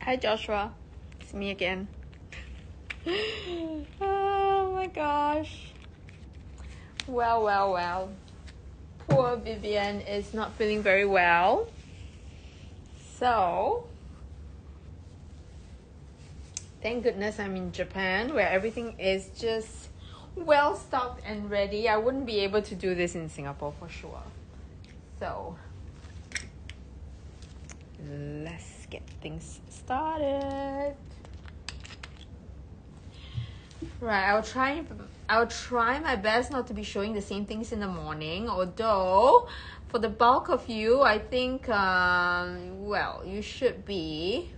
Hi Joshua, it's me again. Oh my gosh. Well. Poor Vivian is not feeling very well. So, thank goodness I'm in Japan where everything is just well stocked and ready. I wouldn't be able to do this in Singapore for sure. So, let's get things started. Right, I'll try my best not to be showing the same things in the morning, although for the bulk of you, I think well, you should be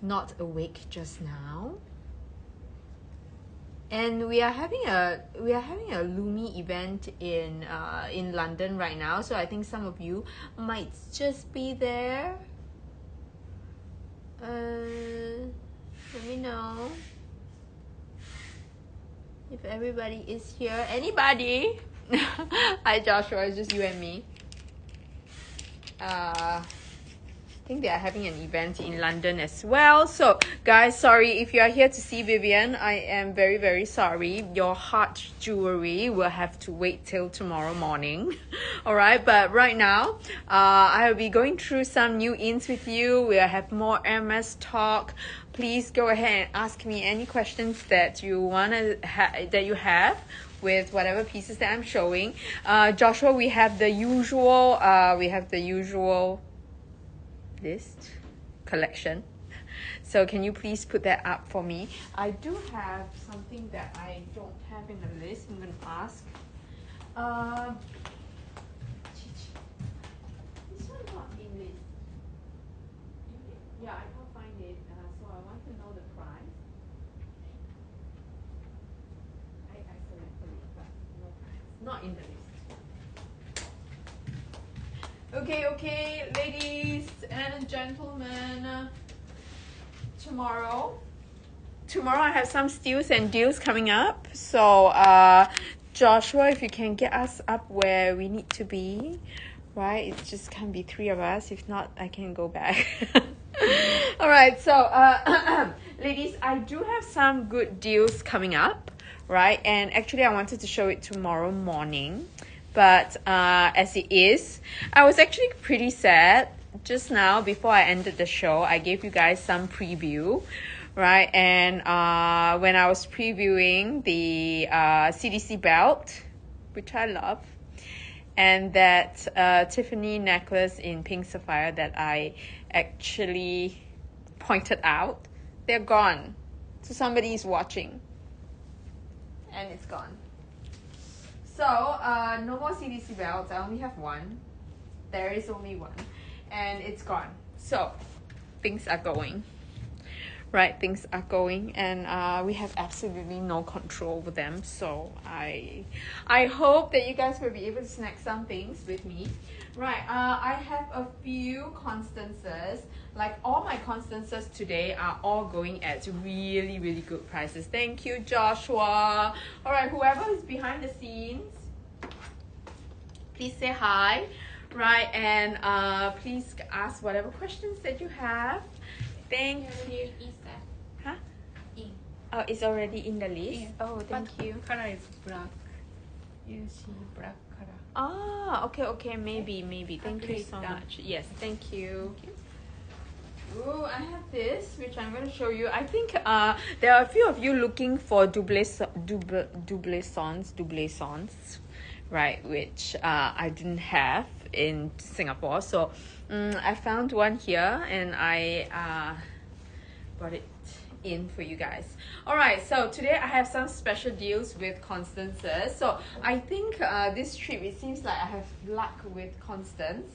not awake just now. And we are having a Lumi event in London right now, so I think some of you might just be there. Let me know if everybody is here. Anybody? Hi Joshua, it's just you and me. I think they are having an event in London as well. So guys, sorry if you are here to see Vivian. I am very sorry. Your heart jewelry will have to wait till tomorrow morning. Alright, but right now I will be going through some new ins with you. We'll have more MS talk. Please go ahead and ask me any questions that you have with whatever pieces that I'm showing. Joshua, we have the usual list collection, so can you please put that up for me? I do have something that I don't have in the list. I'm gonna ask. This one not in list. Yeah, I can't find it, so I want to know the price. I selected it, but no price. Not in the list. Okay, ladies and gentlemen. Tomorrow I have some steals and deals coming up. So Joshua, if you can get us up where we need to be, right? It just can't be 3 of us. If not, I can go back. All right, so ladies, I do have some good deals coming up, right? And actually I wanted to show it tomorrow morning, but as it is, I was actually pretty sad just now. Before I ended the show, I gave you guys some preview, right? And when I was previewing the CDC belt, which I love, and that Tiffany necklace in pink sapphire that I actually pointed out, they're gone. So somebody is watching and it's gone. So no more CDC belts. I only have one. There is only one and it's gone. So things are going, right? Things are going, and we have absolutely no control over them. So I hope that you guys will be able to snack some things with me, right? I have a few Constances. Like all my Constances today are all going at really good prices. Thank you, Joshua. All right, whoever is behind the scenes, please say hi, right? And please ask whatever questions that you have. Thank you. Huh? Oh, it's already in the list? Yeah. Oh, thank you. Color is black. You see black color. Ah, okay, maybe. Thank you so much. Yes, thank you. Ooh, I have this, which I'm going to show you. I think there are a few of you looking for doublessons, right? Which I didn't have in Singapore. So I found one here, and I brought it in for you guys. All right, so today I have some special deals with Constances. So I think this trip, it seems like I have luck with Constance,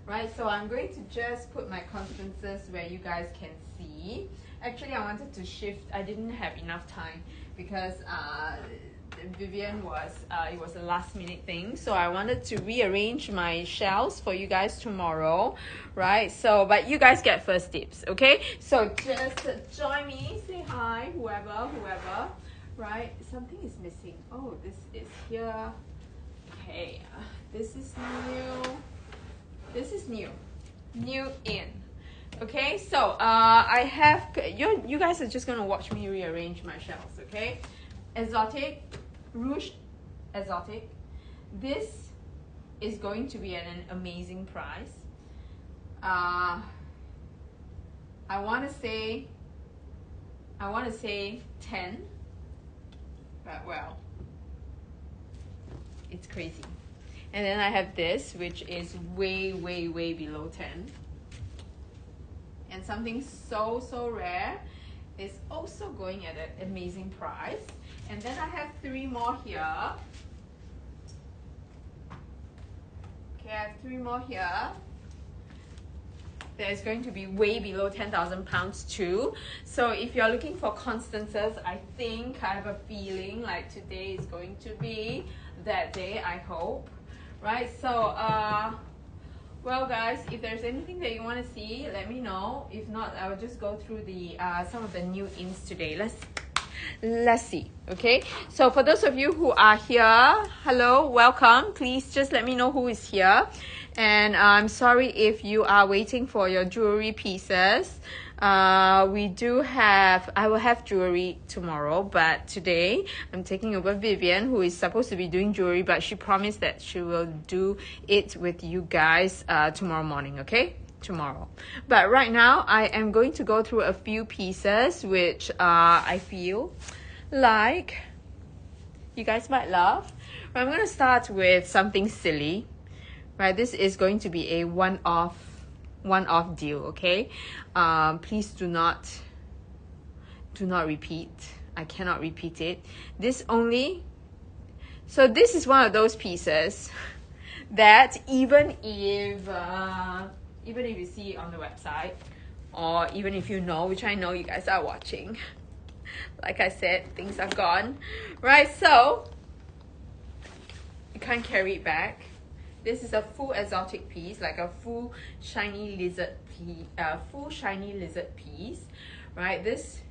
right? So I'm going to just put my Constances where you guys can see. Actually, I wanted to shift. I didn't have enough time because Vivian it was a last minute thing, so I wanted to rearrange my shelves for you guys tomorrow, right? So but you guys get first tips, okay? So just join me, say hi, whoever, right? Something is missing. Oh, this is here. Okay, this is new in. Okay, so I have you guys are just gonna watch me rearrange my shelves. Okay, exotic, rouge, exotic. This is going to be at an amazing price. I want to say 10, but well, it's crazy. And then I have this, which is way below 10. And something so rare is also going at an amazing price. And then I have 3 more here. Okay, I have 3 more here. That is going to be way below 10,000 pounds too. So if you're looking for Constances, I think I have a feeling like today is going to be that day, I hope. Right, so well guys, if there's anything that you want to see, let me know. If not, I will just go through the some of the new ins today. Let's see. Okay, so for those of you who are here, hello, welcome. Please just let me know who is here. And I'm sorry if you are waiting for your jewelry pieces. I will have jewelry tomorrow, but today I'm taking over Vivian, who is supposed to be doing jewelry, but she promised that she will do it with you guys tomorrow morning. Okay, tomorrow. But right now I am going to go through a few pieces which I feel like you guys might love. But I'm going to start with something silly. Right, this is going to be a one-off deal. Okay, please do not repeat. I cannot repeat it. This is one of those pieces that even if you see it on the website, or even if you know, which I know you guys are watching, like I said, things are gone, right? So you can't carry it back. This is a full exotic piece, like a full shiny lizard piece, right? This,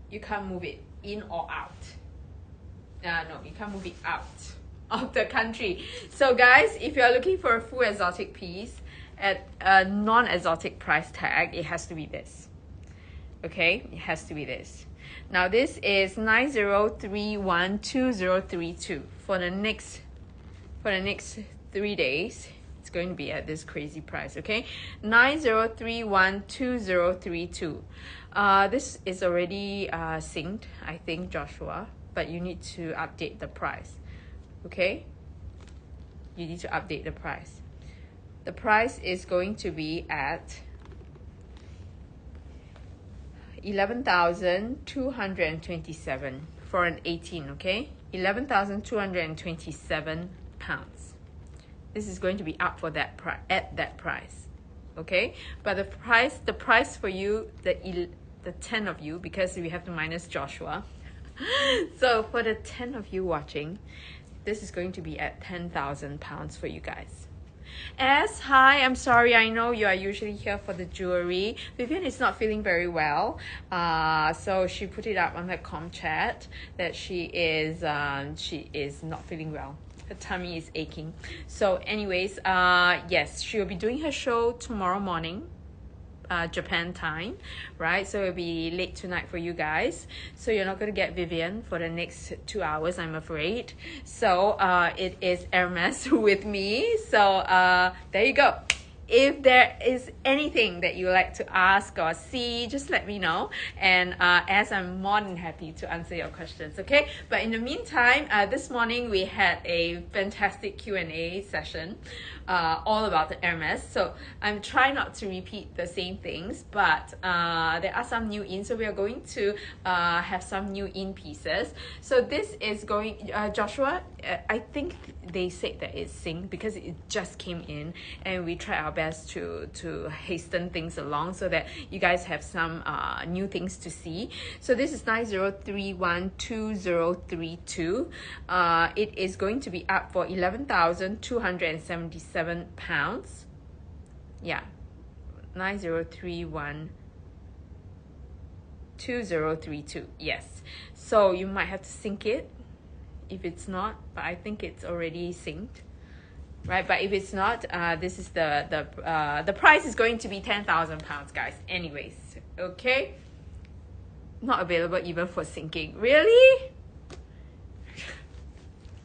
you can't move it in or out. No, you can't move it out of the country. So guys, if you're looking for a full exotic piece at a non-exotic price tag, it has to be this. Okay, it has to be this. Now this is 90312032 for the next 3 days. It's going to be at this crazy price. Okay, 90312032. This is already synced, I think, Joshua, but you need to update the price. Okay, you need to update the price. The price is going to be at 11,227 for an 18. Okay, 11,227 pounds. This is going to be up for that at that price. Okay, but the price for you, the 10 of you, because we have to minus Joshua. So for the 10 of you watching, this is going to be at 10,000 pounds for you guys. Hi, I'm sorry, I know you are usually here for the jewelry. Vivian is not feeling very well, so she put it up on the comm chat that she is not feeling well. Her tummy is aching. So anyways, yes, she will be doing her show tomorrow morning, Japan time, right? So it'll be late tonight for you guys. So you're not going to get Vivian for the next 2 hours, I'm afraid. So it is Hermes with me. So there you go. If there is anything that you would like to ask or see, just let me know. And as I'm more than happy to answer your questions, okay? But in the meantime, this morning we had a fantastic Q&A session all about the Hermes. So I'm trying not to repeat the same things, but there are some new in. So we are going to have some new in pieces. So this is going, Joshua, I think they said that it's synced because it just came in, and we try our best to hasten things along so that you guys have some new things to see. So this is 90312032. It is going to be up for 11,277 pounds. Yeah, 90312032. Yes, so you might have to sync it if it's not, but I think it's already synced. right? But if it's not, this is the price is going to be 10,000 pounds, guys. Anyways, okay. Not available even for sinking. Really?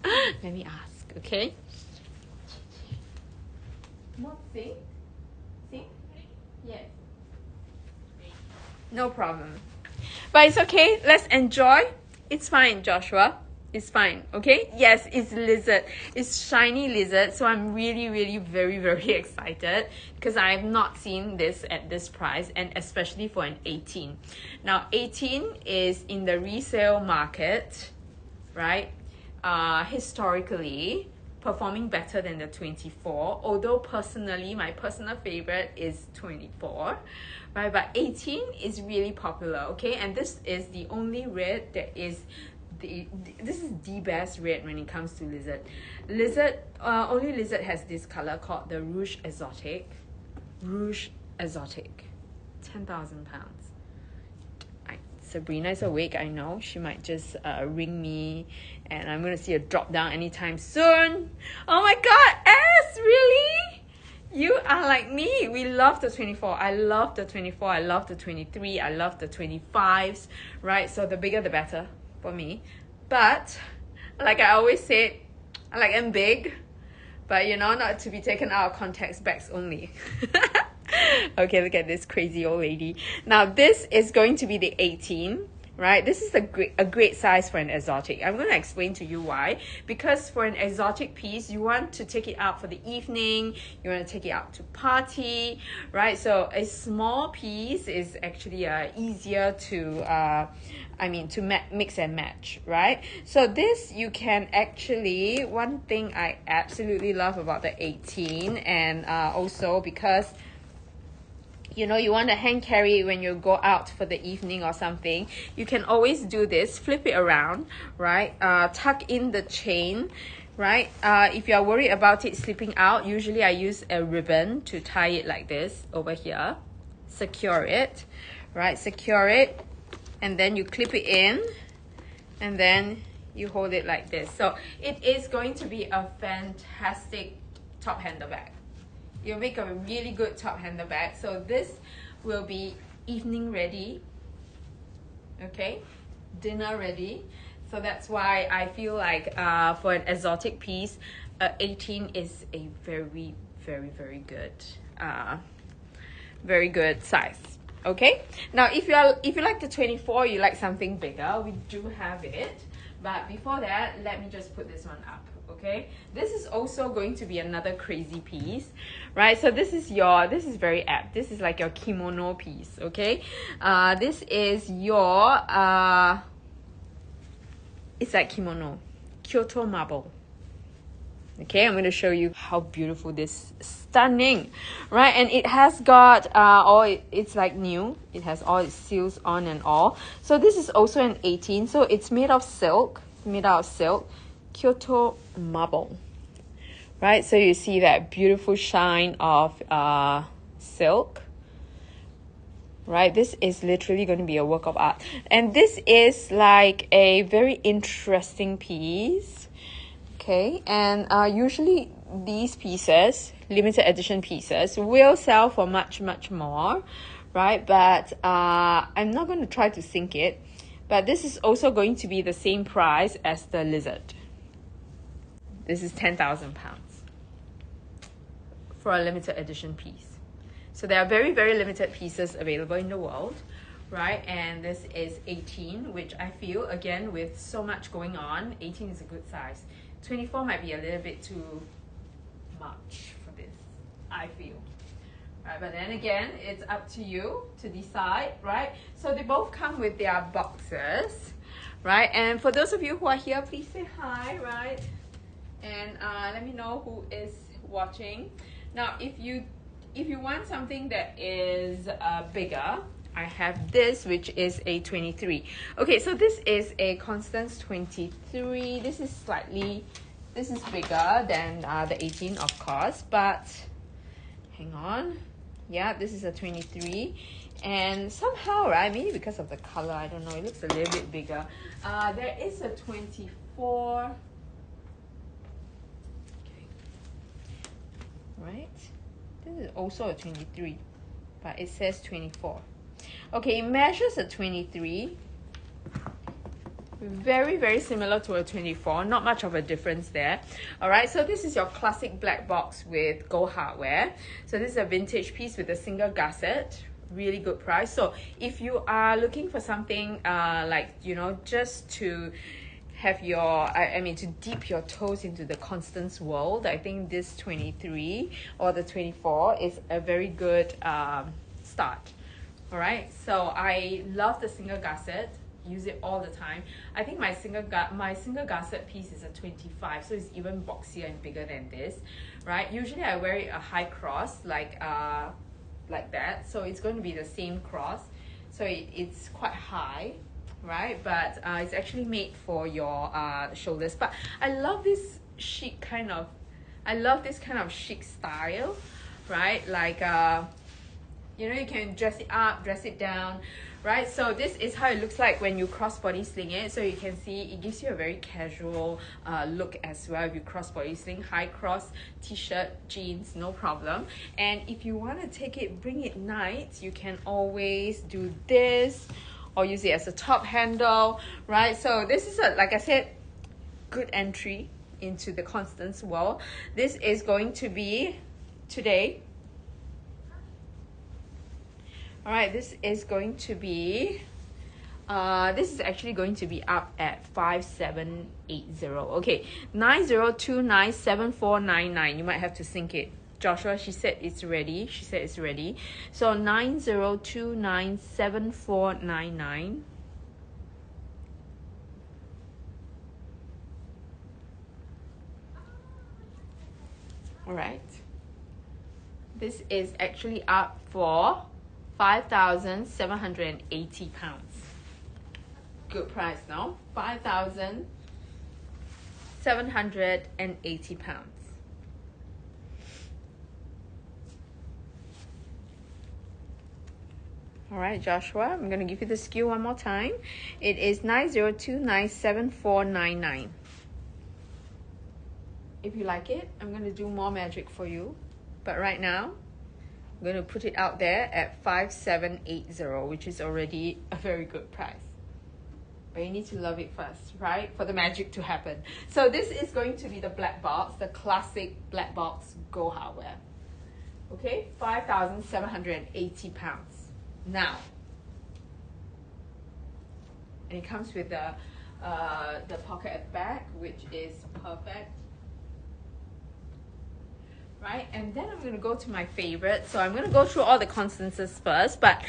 Let me ask, okay? Not sink? Sink? Yes. No problem. But it's okay. Let's enjoy. It's fine, Joshua. It's fine, okay? Yes, it's lizard. It's shiny lizard. So I'm really, really very, very excited because I have not seen this at this price, and especially for an 18. Now, 18 is in the resale market, right? Historically, performing better than the 24. Although personally, my personal favorite is 24. Right, but 18 is really popular, okay? And this is the only red that is this is the best red when it comes to lizard. Only lizard has this color called the Rouge Exotic. Rouge Exotic. 10,000 pounds. Sabrina is awake, I know. She might just ring me and I'm gonna see a drop down anytime soon. Oh my god, S, really? You are like me. We love the 24. I love the 24. I love the 23. I love the 25s, right? So the bigger the better for me. But like I always said, I like them big, but you know, not to be taken out of context, bags only. Okay, look at this crazy old lady. Now this is going to be the 18. Right, this is a great size for an exotic. I'm going to explain to you why. Because for an exotic piece, you want to take it out for the evening, you want to take it out to party, right? So a small piece is actually easier to mix and match, right? So this you can actually, one thing I absolutely love about the 18, and also because you know, you want to hand carry when you go out for the evening or something, you can always do this, flip it around, right? Tuck in the chain, right? If you're worried about it slipping out, usually I use a ribbon to tie it like this over here. Secure it, right? Secure it, and then you clip it in, and then you hold it like this. So it is going to be a fantastic top handle bag. You'll make a really good top handle bag. So this will be evening ready, okay, dinner ready. So that's why I feel like for an exotic piece, 18 is a very, very, very good size. Okay. Now if you like the 24, you like something bigger, we do have it. But before that, let me just put this one up. Okay, this is also going to be another crazy piece, right? So this is very apt. This is like your kimono piece, okay? This is your it's like kimono, Kyoto marble. Okay, I'm going to show you how beautiful this is. Stunning, right? And it has got it's like new. It has all its seals on and all. So this is also an 18. So it's made of silk. It's made out of silk. Kyoto marble, right? So you see that beautiful shine of silk, right? This is literally going to be a work of art, and this is like a very interesting piece, okay? And usually these pieces, limited edition pieces, will sell for much more, right? But I'm not going to try to sink it, but this is also going to be the same price as the lizard. This is 10,000 pounds for a limited edition piece. So there are very, very limited pieces available in the world, right? And this is 18, which I feel, again, with so much going on, 18 is a good size. 24 might be a little bit too much for this, I feel. Right, but then again, it's up to you to decide, right? So they both come with their boxes, right? And for those of you who are here, please say hi, right? And let me know who is watching. Now, if you want something that is bigger, I have this, which is a 23. Okay, so this is a Constance 23. This is bigger than the 18, of course, but hang on. Yeah, this is a 23. And somehow, right, maybe because of the color, I don't know, it looks a little bit bigger. There is a 24. right? This is also a 23, but it says 24. Okay, it measures a 23. Very, very similar to a 24. Not much of a difference there. All right, so this is your classic black box with gold hardware. So this is a vintage piece with a single gusset. Really good price. So if you are looking for something like, you know, just to have your, I mean, to dip your toes into the Constance world, I think this 23 or the 24 is a very good start. All right, so I love the single gusset. Use it all the time. I think my single gusset piece is a 25, so it's even boxier and bigger than this, right? Usually I wear it a high cross like that, so it's going to be the same cross, so it's quite high, right? But it's actually made for your shoulders. But I love this chic kind of, chic style, right? Like you know, you can dress it up, dress it down, right? So this is how it looks like when you crossbody sling it. So you can see it gives you a very casual look as well. If you crossbody sling, high cross, t-shirt, jeans, no problem. And if you want to take it, bring it night, you can always do this or use it as a top handle, right? So this is, like I said, good entry into the Constance world. This is going to be today. All right, this is going to be, this is actually going to be up at 5780. Okay, 90297499. You might have to sync it. Joshua, she said it's ready. She said it's ready. So 90297499. All right. This is actually up for 5,780 pounds. Good price, no? 5,780 pounds. All right, Joshua, I'm going to give you the SKU one more time. It is 90297499. If you like it, I'm going to do more magic for you. But right now, I'm going to put it out there at 5780, which is already a very good price. But you need to love it first, right? For the magic to happen. So this is going to be the black box, the classic black box gold hardware. Okay, 5,780 pounds. Now, and it comes with the pocket at the back, which is perfect. Right, and then I'm going to go to my favorite. So I'm going to go through all the Constances first, but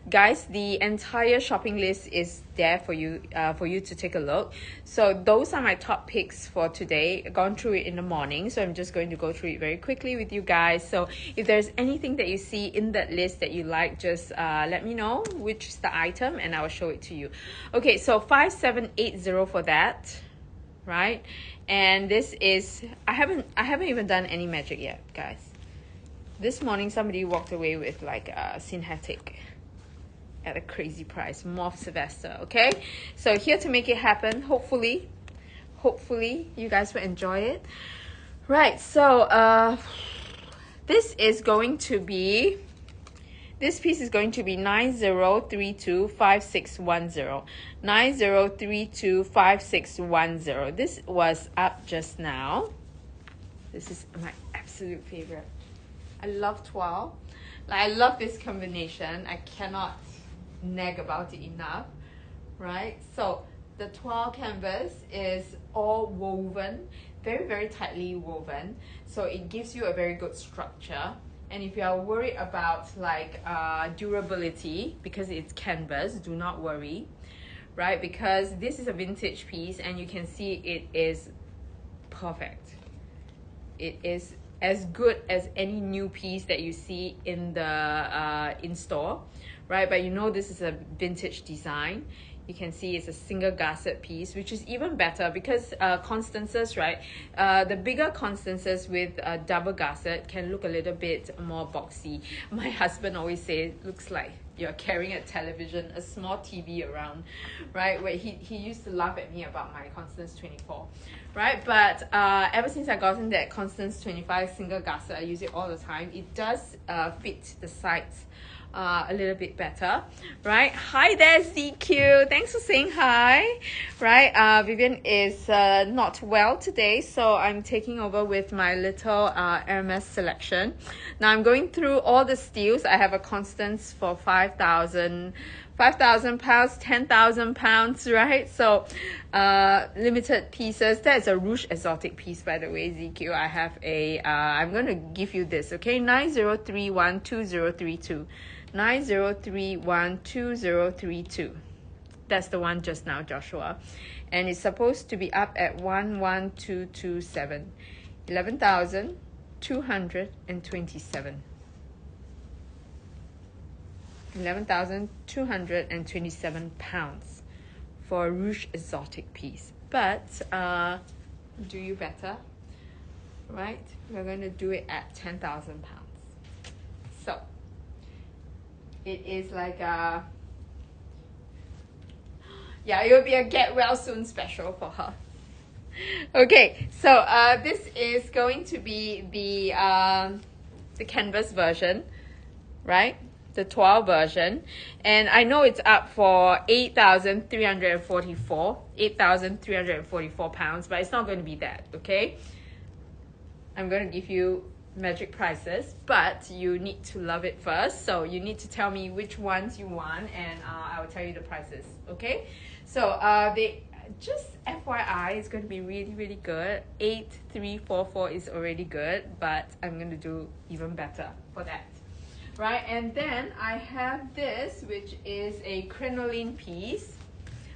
guys, the entire shopping list is there for you to take a look. So those are my top picks for today. I've gone through it in the morning, so I'm just going to go through it very quickly with you guys. So if there's anything that you see in that list that you like, just let me know which is the item and I will show it to you. Okay, so 5780 for that, right? And this is, I haven't even done any magic yet, guys. This morning somebody walked away with like a synthetic at a crazy price, Morph Sylvester. Okay, so here to make it happen. Hopefully you guys will enjoy it. Right, so this is going to be, this piece is going to be 90325610. 90325610. This was up just now. This is my absolute favorite. I love 12. Like, I love this combination. I cannot nag about it enough, right? So the 12 canvas is all woven, very, very tightly woven. So it gives you a very good structure. And if you are worried about like durability, because it's canvas, do not worry, right? Because this is a vintage piece and you can see it is perfect. It is as good as any new piece that you see in the in store, right? But you know this is a vintage design. You can see it's a single gusset piece, which is even better because Constances, right? The bigger Constances with a double gusset can look a little bit more boxy. My husband always says it looks like you're carrying a television, a small TV around, right? Where he used to laugh at me about my Constance 24, right? But ever since I gotten that Constance 25 single gusset, I use it all the time. It does fit the sides a little bit better, right? Hi there, ZQ. Thanks for saying hi, right? Vivian is not well today, so I'm taking over with my little Hermes selection. Now I'm going through all the steals. I have a Constance for 5,000 pounds, 10,000 pounds, right? So limited pieces. That's a Rouge Exotic piece, by the way, ZQ. I have a I'm going to give you this, okay? 90312032. 90312032. That's the one just now, Joshua. And it's supposed to be up at 11227. 11,227. 11,227 pounds for a Rouge Exotic piece. But do you better, right? We're going to do it at 10,000 pounds. So it is like a, yeah, it will be a get well soon special for her. Okay, so this is going to be the canvas version, right? The 12 version, and I know it's up for 8,344 pounds, but it's not going to be that, okay? I'm going to give you magic prices, but you need to love it first, so you need to tell me which ones you want, and I will tell you the prices, okay? So they just FYI, it's going to be really, really good. 8,344 is already good, but I'm going to do even better for that. Right, and then I have this, which is a crinoline piece.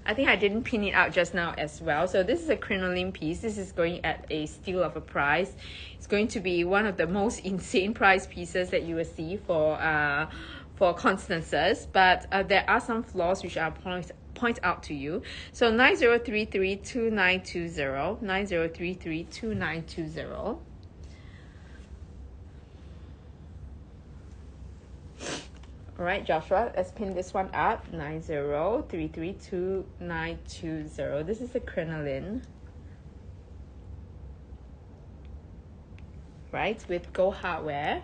I think I didn't pin it out just now as well. So this is a crinoline piece. This is going at a steal of a price. It's going to be one of the most insane price pieces that you will see for Constances. But there are some flaws which I'll point out to you. So 90332920, 90332920. All right, Joshua, let's pin this one up. 90332920. This is a crinoline, right, with gold hardware.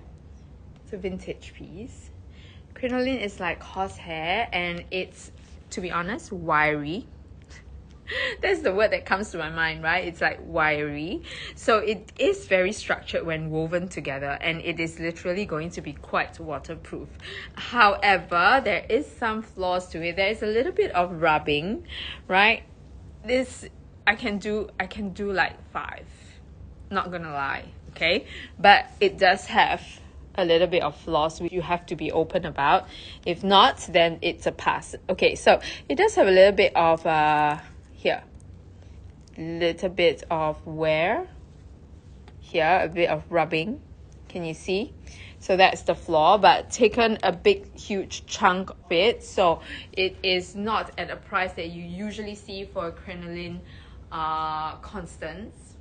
It's a vintage piece. Crinoline is like horsehair, and it's, to be honest, wiry. That's the word that comes to my mind, right? It's like wiry. So it is very structured when woven together, and it is literally going to be quite waterproof. However, there is some flaws to it. There is a little bit of rubbing, right? This I can do like 5. Not gonna lie, okay? But it does have a little bit of flaws which you have to be open about. If not, then it's a pass. Okay, so it does have a little bit of here, little bit of wear here, a bit of rubbing. Can you see? So that's the flaw, but taken a big huge chunk of it, so it is not at a price that you usually see for a crinoline Constance,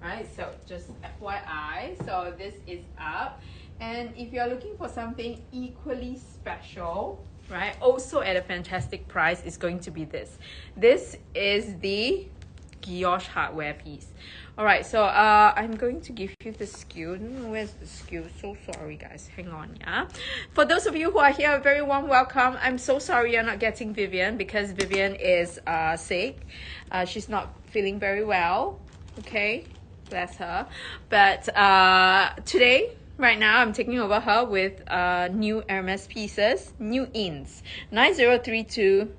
right? So just FYI, so this is up. And if you're looking for something equally special, right, also at a fantastic price, is going to be this. This is the guilloche hardware piece. All right, so I'm going to give you the SKU. Where's the SKU? So sorry, guys. Hang on, yeah. For those of you who are here, a very warm welcome. I'm so sorry you're not getting Vivian, because Vivian is sick. She's not feeling very well. Okay, bless her. But today, right now, I'm taking over her with new Hermes pieces, new ins. 9032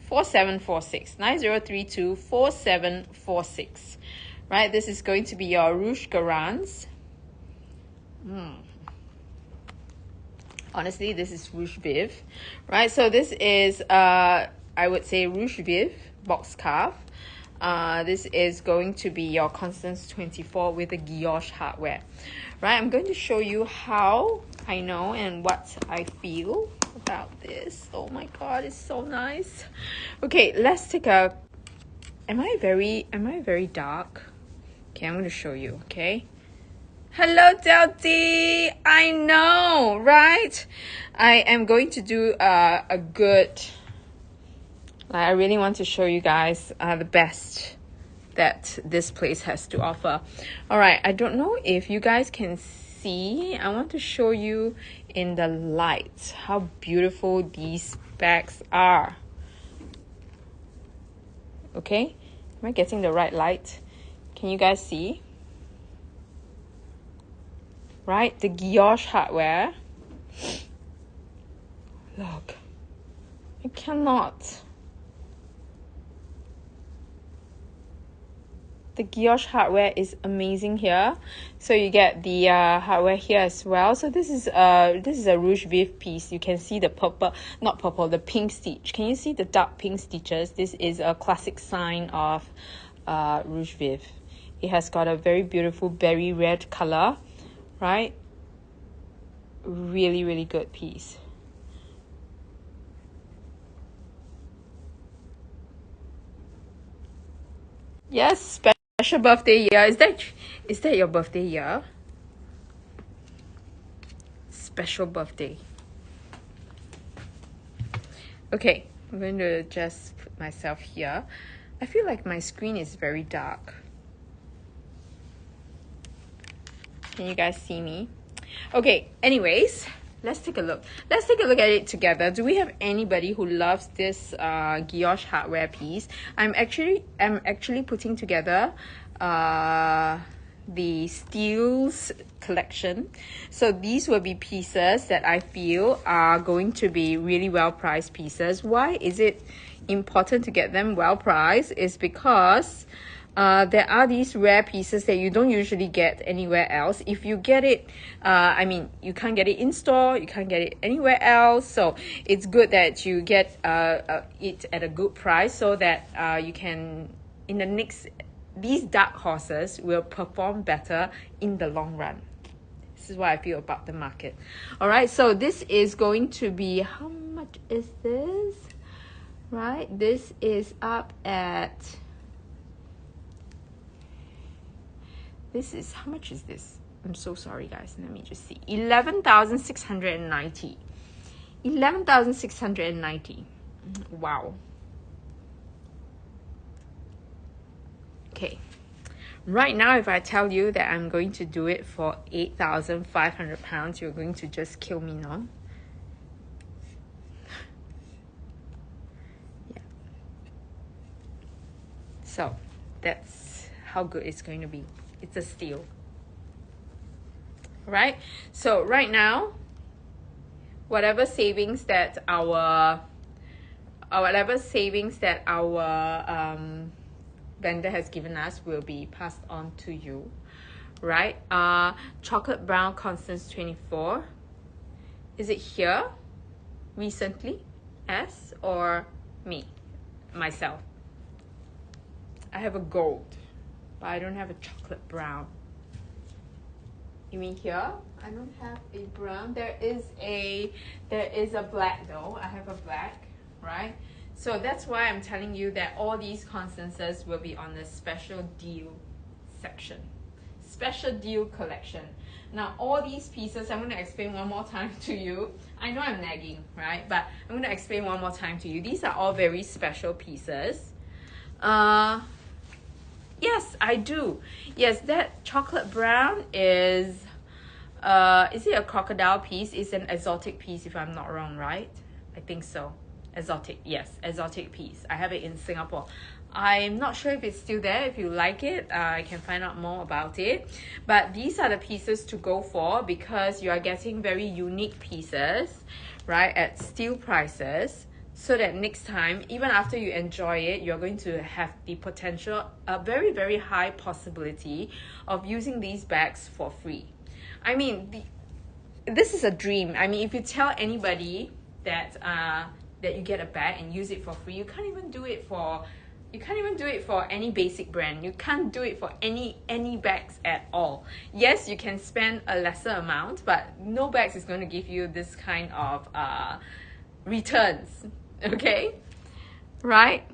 4746. 9032 4746. Right, this is going to be your Rouge Garance. Honestly, this is Rouge Viv, right? So this is, I would say, Rouge Viv box scarf. This is going to be your Constance 24 with the guilloche hardware, right? I'm going to show you how I know and what I feel about this. Oh my god, it's so nice. Okay, let's take a, am I very dark? Okay, I'm going to show you, okay? Hello, Delty. I know, right? I am going to do a good. I really want to show you guys the best that this place has to offer. All right, I don't know if you guys can see. I want to show you in the light how beautiful these bags are. Okay, am I getting the right light? Can you guys see? Right, the guilloche hardware. Look, I cannot. The guilloche hardware is amazing here. So you get the hardware here as well. So this is a Rouge Viv piece. You can see the purple, not purple, the pink stitch. Can you see the dark pink stitches? This is a classic sign of Rouge Viv. It has got a very beautiful berry red color, right? Really, really good piece. Yes, special birthday year. Is that your birthday year? Special birthday. Okay, I'm going to just put myself here. I feel like my screen is very dark. Can you guys see me? Okay, anyways, let's take a look. Let's take a look at it together. Do we have anybody who loves this guilloche hardware piece? I'm actually putting together the steels collection. So these will be pieces that I feel are going to be really well priced pieces. Why is it important to get them well priced? Is because there are these rare pieces that you don't usually get anywhere else. If you get it, I mean, you can't get it in store, you can't get it anywhere else. So it's good that you get it at a good price so that you can, in the next, these dark horses will perform better in the long run. This is what I feel about the market. All right, so this is going to be, how much is this? Right, this is up at, this is, how much is this? I'm so sorry, guys. Let me just see. 11,690. 11,690. Wow. Okay. Right now, if I tell you that I'm going to do it for 8,500 pounds, you're going to just kill me, no? Yeah. So, that's how good it's going to be. It's a steal. Right? So right now, whatever savings that our vendor has given us will be passed on to you. Right? Chocolate brown Constance 24. Is it here recently? S or me? Myself. I have a gold, but I don't have a chocolate brown. You mean here? I don't have a brown. There is a black though. I have a black, right? So that's why I'm telling you that all these Constances will be on the special deal section. Special deal collection. Now all these pieces, I'm going to explain one more time to you. I know I'm nagging, right? But I'm going to explain one more time to you. These are all very special pieces. Yes, I do. Yes, that chocolate brown is it a crocodile piece? It's an exotic piece if I'm not wrong, right? I think so. Exotic, yes, exotic piece. I have it in Singapore. I'm not sure if it's still there. If you like it, I can find out more about it. But these are the pieces to go for because you are getting very unique pieces, right, at steal prices. So that next time, even after you enjoy it, you're going to have the potential, a very, very high possibility of using these bags for free. I mean, this is a dream. I mean, if you tell anybody that that you get a bag and use it for free, you can't even do it for any basic brand. You can't do it for any bags at all. Yes, you can spend a lesser amount, but no bags is going to give you this kind of returns. Okay, right?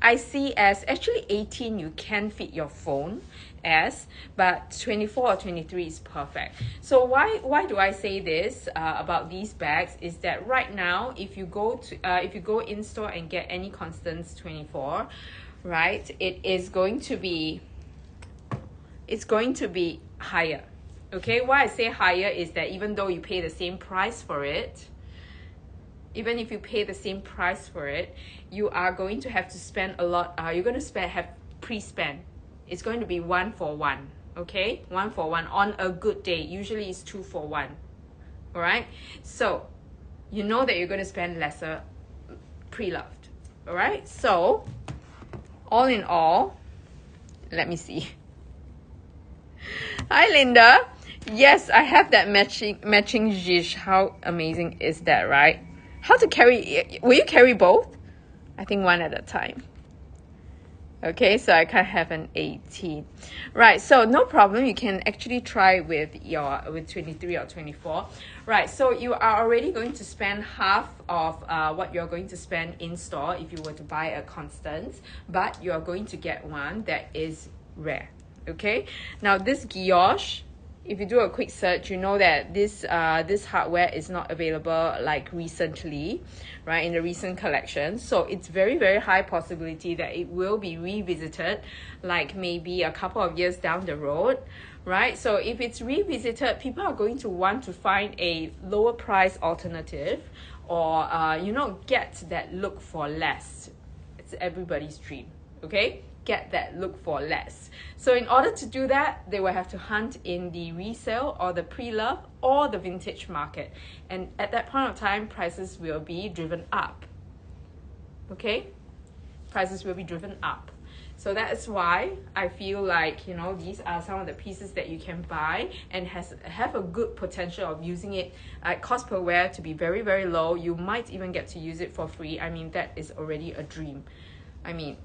I see as actually 18 you can fit your phone as, but 24 or 23 is perfect. So why do I say this about these bags is that right now if you go in store and get any Constance 24, right, it's going to be higher. Okay, why I say higher is that even though you pay the same price for it, even if you pay the same price for it, you are going to have to spend a lot. You're going to have pre-spend. It's going to be 1 for 1. Okay, 1 for 1 on a good day. Usually it's 2 for 1. All right. So you know that you're going to spend lesser pre-loved. All right. So all in all, let me see. Hi, Linda. Yes, I have that matching Jish. How amazing is that, right? How to carry? Will you carry both? I think one at a time. Okay, so I can't have an 18. Right, so no problem. You can actually try with 23 or 24. Right, so you are already going to spend half of what you're going to spend in store if you were to buy a Constance, but you're going to get one that is rare. Okay, now this guilloche, if you do a quick search, you know that this hardware is not available like recently, right, in the recent collection. So it's very, very high possibility that it will be revisited like maybe a couple of years down the road, right? So if it's revisited, people are going to want to find a lower price alternative or, get that look for less. It's everybody's dream, okay? Get that look for less. So in order to do that, they will have to hunt in the resale or the pre-love or the vintage market. And at that point of time, prices will be driven up. Okay? Prices will be driven up. So that's why I feel like, these are some of the pieces that you can buy and have a good potential of using it at cost per wear to be very, very low. You might even get to use it for free. I mean, that is already a dream. I mean,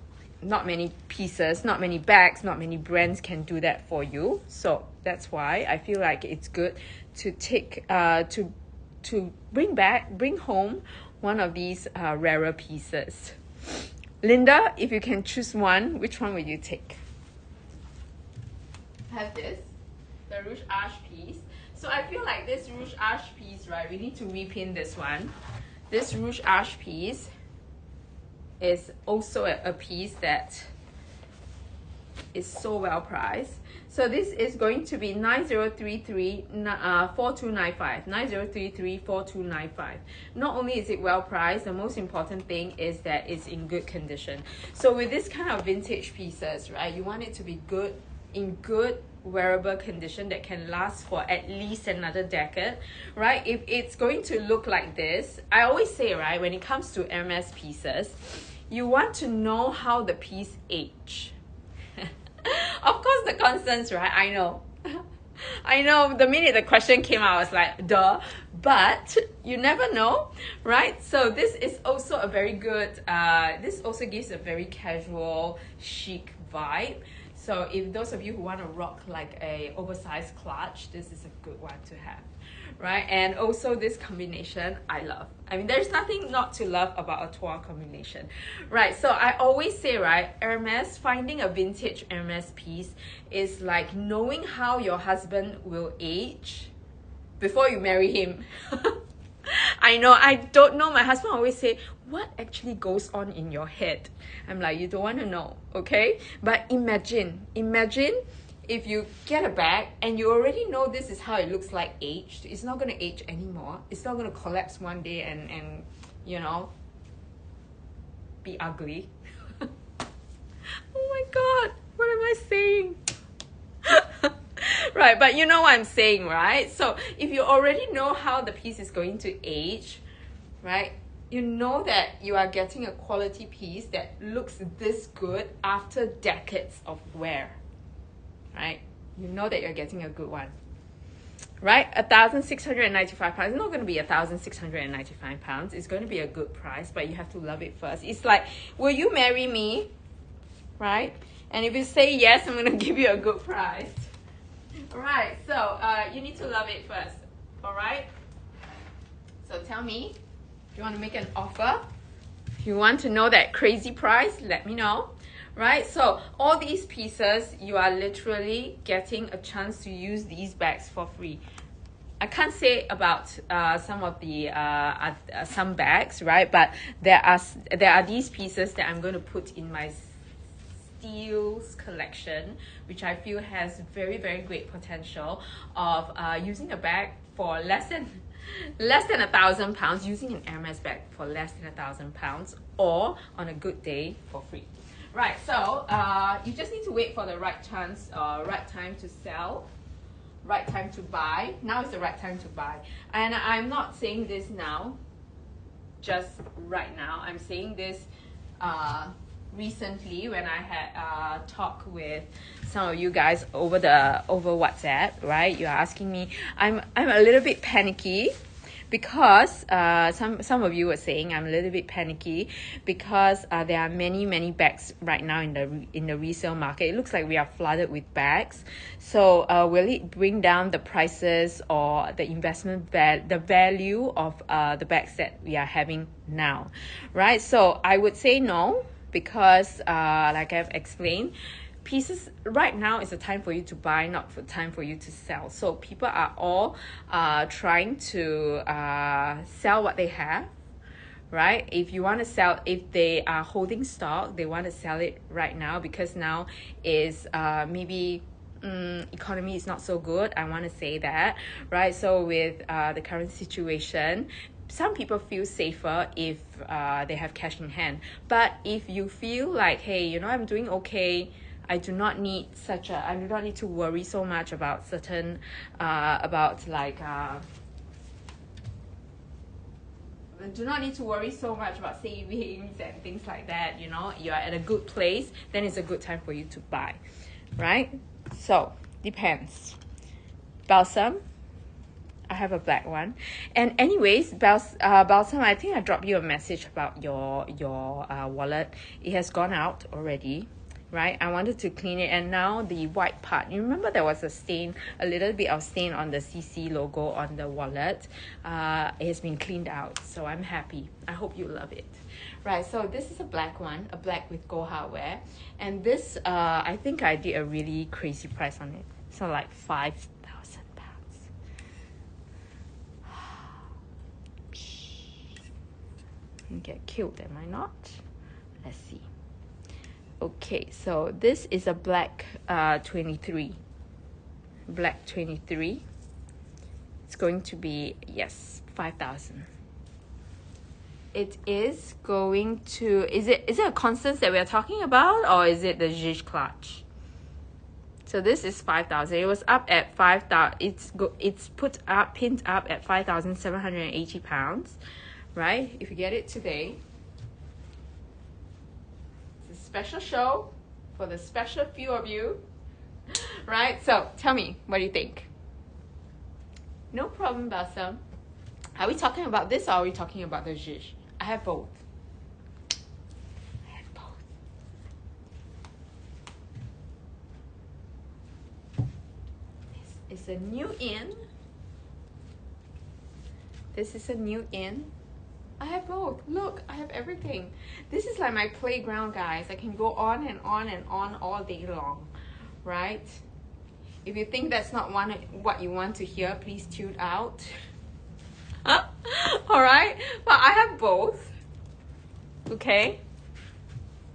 not many pieces, not many bags, not many brands can do that for you. So that's why I feel like it's good to take to bring home one of these rarer pieces. Linda, if you can choose one, which one will you take? I have this, the Rouge Arche piece. So I feel like this Rouge Arche piece, right, we need to repin this one. This Rouge Arche piece is also a piece that is so well priced. So this is going to be 9033 4295. 9033 4295. Not only is it well priced, the most important thing is that it's in good condition. So with this kind of vintage pieces, right, you want it to be good, in good wearable condition that can last for at least another decade, right? If it's going to look like this, I always say, right, when it comes to Hermes pieces, you want to know how the piece age. Of course, the Constance, right? I know. I know the minute the question came out, I was like, duh. But you never know, right? So this is also a very good, this also gives a very casual, chic vibe. So if those of you who want to rock like a oversized clutch, this is a good one to have, right? And also this combination, I love. I mean, there's nothing not to love about a tour combination, right? So I always say, right, Hermes, finding a vintage Hermes piece is like knowing how your husband will age before you marry him. I know, I don't know. My husband always say, what actually goes on in your head? I'm like, you don't want to know, okay? But imagine if you get a bag and you already know this is how it looks like aged. It's not going to age anymore. It's not going to collapse one day and be ugly. Oh my God, what am I saying? Right, but you know what I'm saying, right? So if you already know how the piece is going to age, right, you know that you are getting a quality piece that looks this good after decades of wear, right? You know that you're getting a good one, right? £1,695. It's not going to be £1,695. It's going to be a good price, but you have to love it first. It's like, will you marry me, right? And if you say yes, I'm going to give you a good price. All right, so you need to love it first, all right? So tell me, do you want to make an offer? If you want to know that crazy price, let me know. Right, so all these pieces, you are literally getting a chance to use these bags for free. I can't say about some of the some bags, right? But there are these pieces that I'm going to put in my steals collection, which I feel has very, very great potential of using a bag for less than £1,000, using an Hermes bag for less than £1,000, or on a good day for free. Right, so you just need to wait for the right chance, right time to sell, right time to buy. Now is the right time to buy. And I'm not saying this now, just right now. I'm saying this recently when I had talk with some of you guys over WhatsApp, right? You're asking me, I'm a little bit panicky because some of you were saying I'm a little bit panicky because there are many bags right now in the resale market. It looks like we are flooded with bags. So will it bring down the prices or the investment the value of the bags that we are having now, right? So I would say no, because like I've explained, pieces right now is a time for you to buy, not for time for you to sell. So people are all trying to sell what they have, right? If you want to sell, if they are holding stock, they want to sell it right now, because now is maybe economy is not so good. I want to say that, right? So with the current situation, some people feel safer if they have cash in hand. But if you feel like, hey, you know, I'm doing okay, I do not need to worry so much about certain do not need to worry so much about savings and things like that, you know, you're at a good place, then it's a good time for you to buy, right? So depends. Balsam, I have a black one. And anyways, Balsam, I think I dropped you a message about your wallet. It has gone out already, right? I wanted to clean it, and now the white part, you remember there was a little bit of stain on the CC logo on the wallet. It has been cleaned out, so I'm happy. I hope you love it. Right, so this is a black one, a black with gold hardware, and this I think I did a really crazy price on it, so like £5,000. Get killed, am I not? Let's see. Okay, so this is a black 23. Black 23. It's going to be, yes, 5,000. It is going to, is it a Constance that we are talking about, or is it the Zhige clutch? So this is 5,000. It was up at 5,000. It's pinned up at £5,780, right? If you get it today, it's a special show for the special few of you, right? So tell me, what do you think? No problem, Balsam. Are we talking about this, or are we talking about the Zhige? I have both. This is a new in. This is a new in. I have both. Look, I have everything. This is like my playground, guys. I can go on and on and on all day long, right? If you think that's not what you want to hear, please tune out. All right, but I have both. Okay,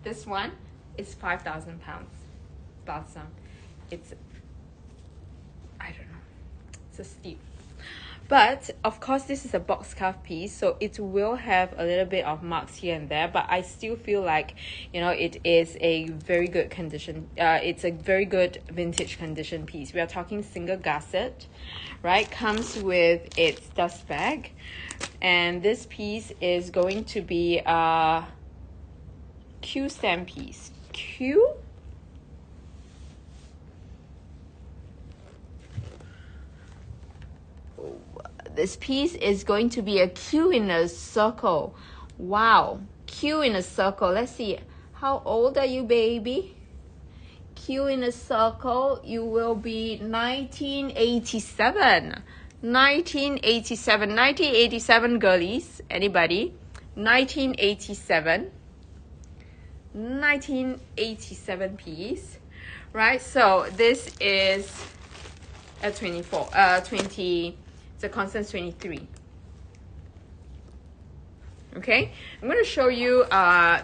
this one is £5,000. Balsam. It's, I don't know, it's a steep. But of course, this is a box cuff piece, so it will have a little bit of marks here and there, but I still feel like, you know, it is a very good condition. It's a very good vintage condition piece. We are talking single gusset, right? Comes with its dust bag, and this piece is going to be a Q stamp piece. Q? This piece is going to be a Q in a circle. Wow, Q in a circle. Let's see, how old are you, baby? Q in a circle, you will be 1987. 1987 girlies, anybody? 1987. 1987 piece, right? So this is a 20, the Constance 23. Okay, I'm going to show you,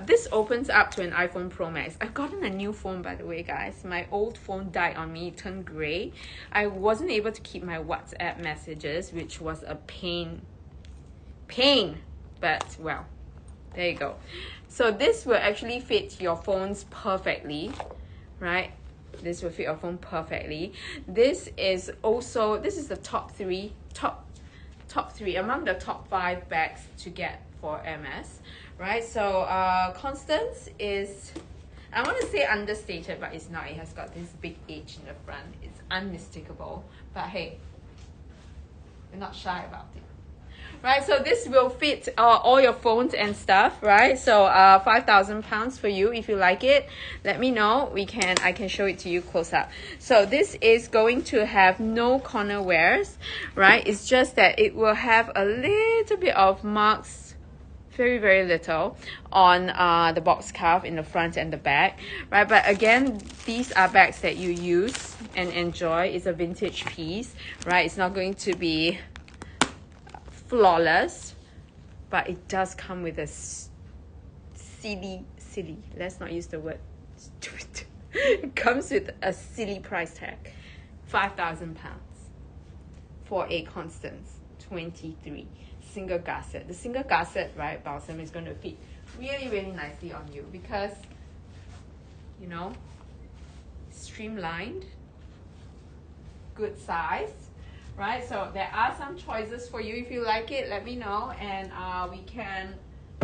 this opens up to an iPhone Pro Max. I've gotten a new phone, by the way, guys. My old phone died on me, it turned gray. I wasn't able to keep my WhatsApp messages, which was a pain, but well, there you go. So this will actually fit your phones perfectly, right? This will fit your phone perfectly. This is the top three among the top 5 bags to get for MS, right? So Constance is, I want to say understated, but it's not. It has got this big H in the front. It's unmistakable, but hey, we're not shy about it. Right, so this will fit all your phones and stuff, right? So 5,000 pounds for you. If you like it, let me know. I can show it to you close up. So this is going to have no corner wears, right? It's just that it will have a little bit of marks, very, very little, on the box cuff in the front and the back, right? But again, these are bags that you use and enjoy. It's a vintage piece, right? It's not going to be flawless, but it does come with a silly, let's not use the word stupid. It comes with a silly price tag, 5,000 pounds for a Constance 23 single gusset. The single gusset, right, balsam is going to fit really, really nicely on you because, you know, streamlined, good size. Right, so there are some choices for you. If you like it, let me know, and we can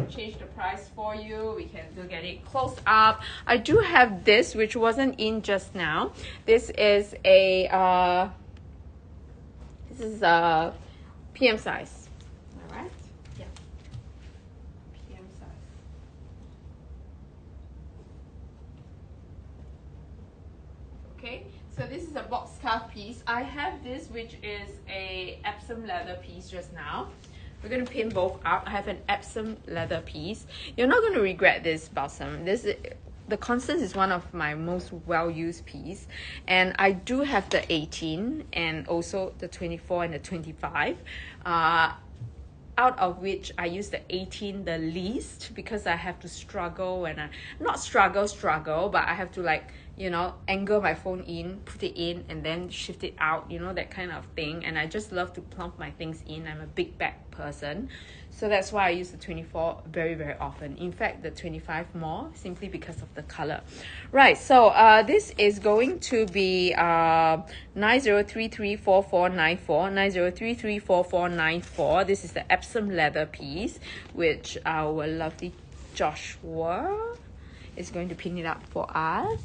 change the price for you. We can look at it close up. I do have this, which wasn't in just now. This is a PM size. All right, yeah, PM size. Okay. So this is a box cuff piece. I have this, which is a Epsom leather piece just now. We're going to pin both up. I have an Epsom leather piece. You're not going to regret this balsam. The Constance is one of my most well-used piece. And I do have the 18 and also the 24 and the 25. Out of which I use the 18 the least because I have to struggle and not struggle, but I have to, like, you know, angle my phone in, put it in, and then shift it out, you know, that kind of thing. And I just love to plump my things in. I'm a big bag person. So that's why I use the 24 very, very often. In fact, the 25 more, simply because of the color. Right, so this is going to be 90334494, 90334494. This is the Epsom leather piece, which our lovely Joshua is going to pin it up for us.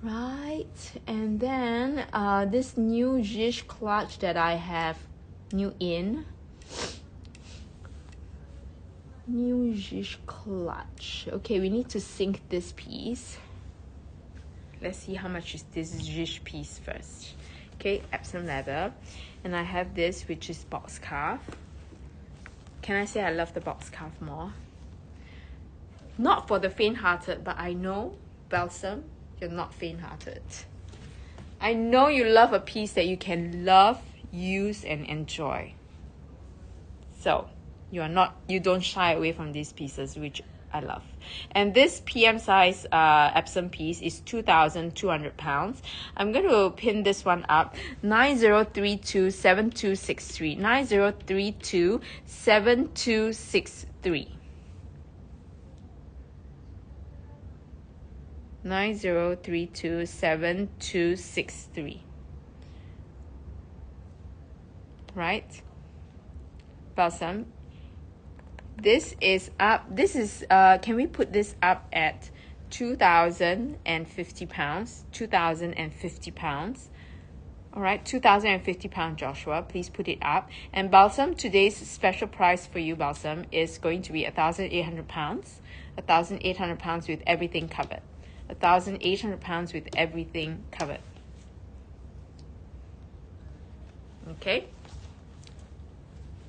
Right, and then this new Zhish clutch that I have new Zhish clutch. Okay, we need to sync this piece. Let's see how much is this Zhish piece first. Okay, Epsom leather, and I have this, which is box cuff. Can I say I love the box cuff more? Not for the faint-hearted, but I know, balsam, you're not faint-hearted. I know you love a piece that you can love, use, and enjoy. So you don't shy away from these pieces, which I love. And this PM size Epsom piece is 2,200 pounds. I'm going to pin this one up. 90327263. 90327263. 90327263. Right? Balsam. This is up. This is can we put this up at 2,050 pounds? 2,050 pounds. All right, 2,050 pounds, Joshua. Please put it up. And balsam, today's special price for you, balsam, is going to be 1,800 pounds. 1,800 pounds with everything covered. 1,800 pounds with everything covered. Okay.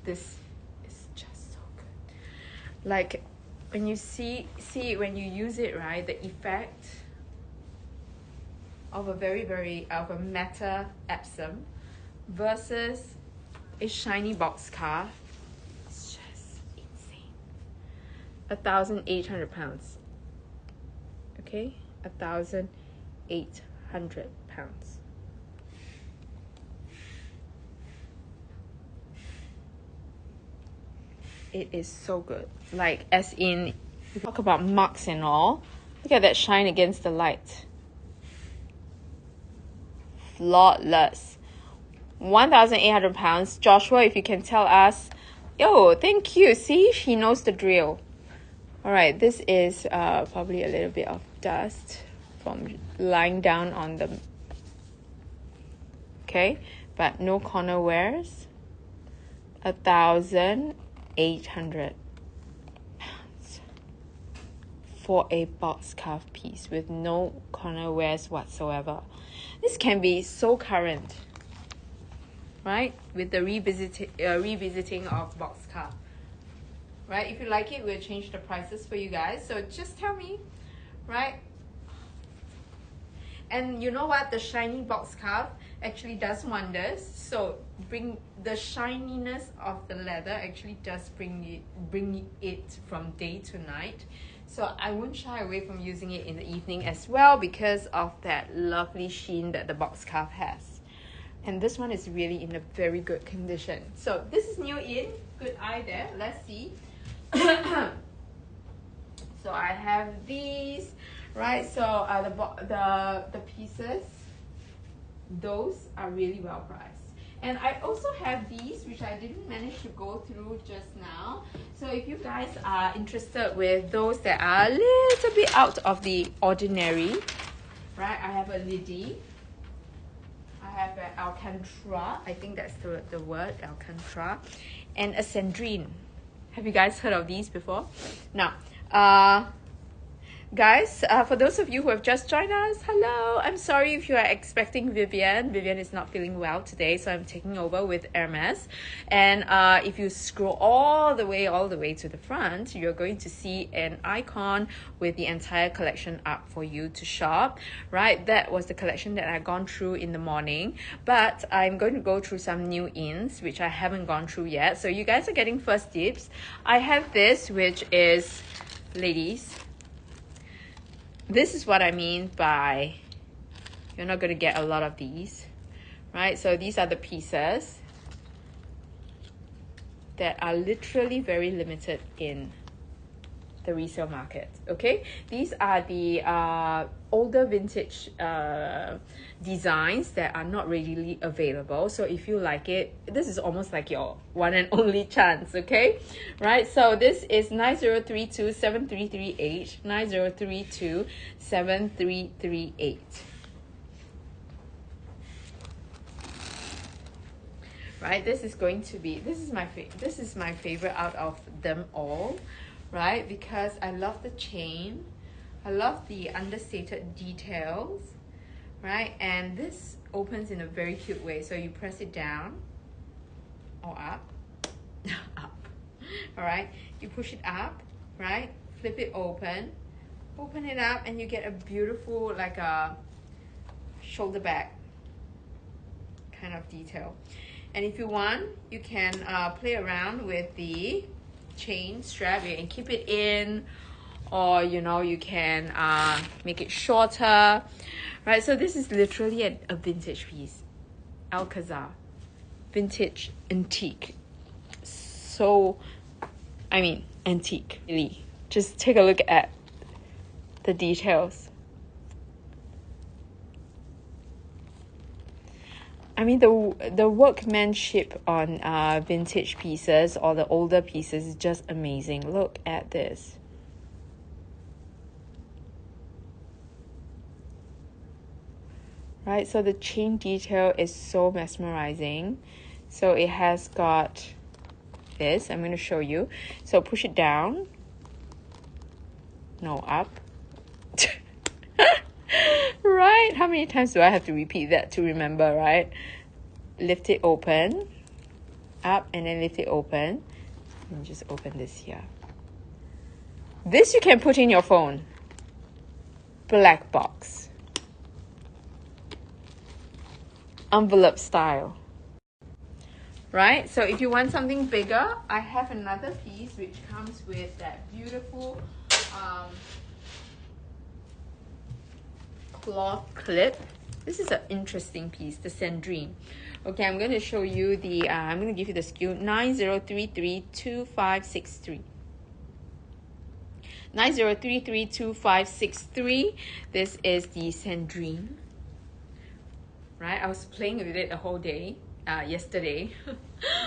This is just so Like when you see it, when you use it, right, the effect of a of a matte Epsom versus a shiny box scarf, it's just insane. 1,800 pounds. Okay, 1,800 pounds. It is so good. Like, as in, we talk about marks and all. Look at that shine against the light. Flawless. 1,800 pounds. Joshua, if you can tell us. Yo, thank you. See, he knows the drill. All right, this is probably a little bit of dust from lying down on the... Okay, but no corner wears. 1,800 pounds for a box scarf piece with no corner wears whatsoever. This can be so current, right? With the revisiting of box scarf, right? If you like it, we'll change the prices for you guys. So just tell me, right? And you know what? The shiny box scarf actually does wonders. So bring the shininess of the leather actually does bring it from day to night. So I won't shy away from using it in the evening as well because of that lovely sheen that the box scarf has. And this one is really in a very good condition. So this is new in. Good eye there. Let's see. So I have these, right? So the pieces, those are really well priced. And I also have these, which I didn't manage to go through just now. So if you guys are interested with those that are a little bit out of the ordinary, right? I have a Liddy. I have an Alcantara. I think that's the word, Alcantara. And a Sandrine. Have you guys heard of these before? Now, guys, for those of you who have just joined us, hello. I'm sorry if you are expecting Vivian. Vivian is not feeling well today, so I'm taking over with Hermes. And if you scroll all the way to the front, you're going to see an icon with the entire collection up for you to shop, right? That was the collection that I've gone through in the morning, but I'm going to go through some new ins, which I haven't gone through yet. So you guys are getting first dips. I have this, which is, ladies, this is what I mean by you're not going to get a lot of these, right? So these are the pieces that are literally very limited in the resale market, okay? These are the older vintage designs that are not readily available. So if you like it, this is almost like your one and only chance, okay? Right, so this is 9032-7338, 9032-7338. Right, this is going to be, this is my favorite out of them all, right? Because I love the chain, I love the understated details, right? And this opens in a very cute way. So you press it down or up, up, all right? You push it up, right? Flip it open it up, and you get a beautiful, like a shoulder bag kind of detail. And if you want, you can play around with the chain strap and keep it in, or you know, you can make it shorter, right? So this is literally a vintage piece, Alcazar, vintage, antique. So, I mean, antique, really. Just take a look at the details. I mean, the workmanship on vintage pieces or the older pieces is just amazing. Look at this. Right, so the chain detail is so mesmerizing. So it has got this. I'm going to show you. So push it down. No, up. Right? How many times do I have to repeat that to remember, right? Lift it open, up, and then lift it open. And just open this here. This you can put in your phone. Black box. Envelope style. Right? So if you want something bigger, I have another piece which comes with that beautiful cloth clip. This is an interesting piece, the Sandrine. Okay, I'm going to show you the, I'm going to give you the SKU 90332563. 90332563. This is the Sandrine. Right? I was playing with it the whole day yesterday.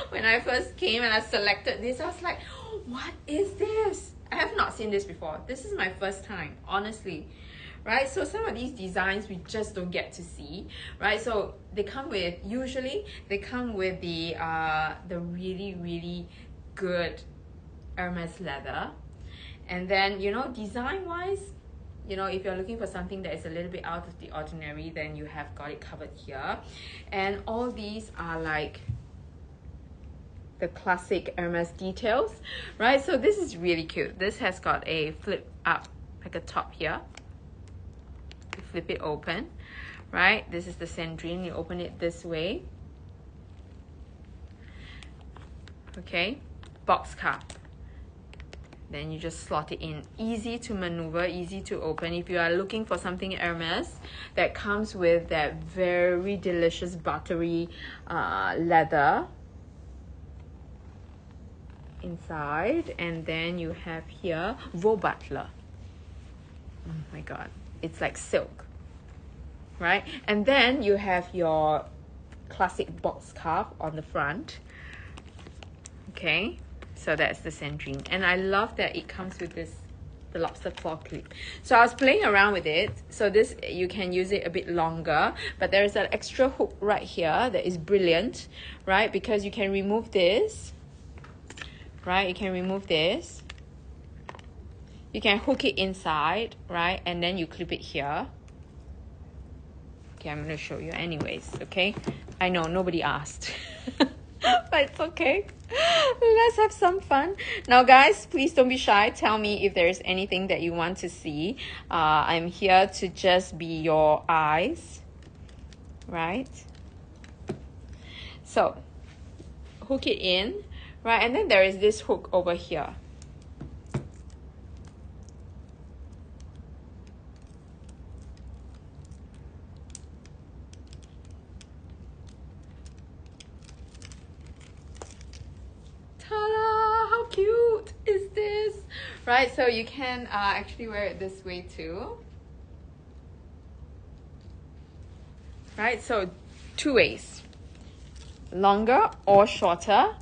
When I first came and I selected this, I was like, what is this? I have not seen this before. This is my first time, honestly. Right? So some of these designs we just don't get to see, right? So they come with, usually they come with the really, really good Hermes leather. And then, you know, design wise, you know, if you're looking for something that is a little bit out of the ordinary, then you have got it covered here. And all these are like the classic Hermes details, right? So this is really cute. This has got a flip up, like a top here. You flip it open, right? This is the Sandrine. You open it this way. Okay, box cup. Then you just slot it in. Easy to maneuver, easy to open. If you are looking for something Hermes that comes with that very delicious buttery leather inside, and then you have here Vo Butler. Oh my god, it's like silk, right? And then you have your classic box cuff on the front. Okay, so that's the Sandrine, and I love that it comes with this, the lobster claw clip. So I was playing around with it. So this, you can use it a bit longer, but there is an extra hook right here that is brilliant, right? Because you can remove this, right? You can remove this. You can hook it inside, right? And then you clip it here. Okay, I'm gonna show you anyways, okay? I know, nobody asked. But it's okay. Let's have some fun. Now, guys, please don't be shy. Tell me if there's anything that you want to see. I'm here to just be your eyes, right? So, hook it in, right? And then there is this hook over here. Ta-da! How cute is this? Right, so you can actually wear it this way too. Right, so two ways, longer or shorter,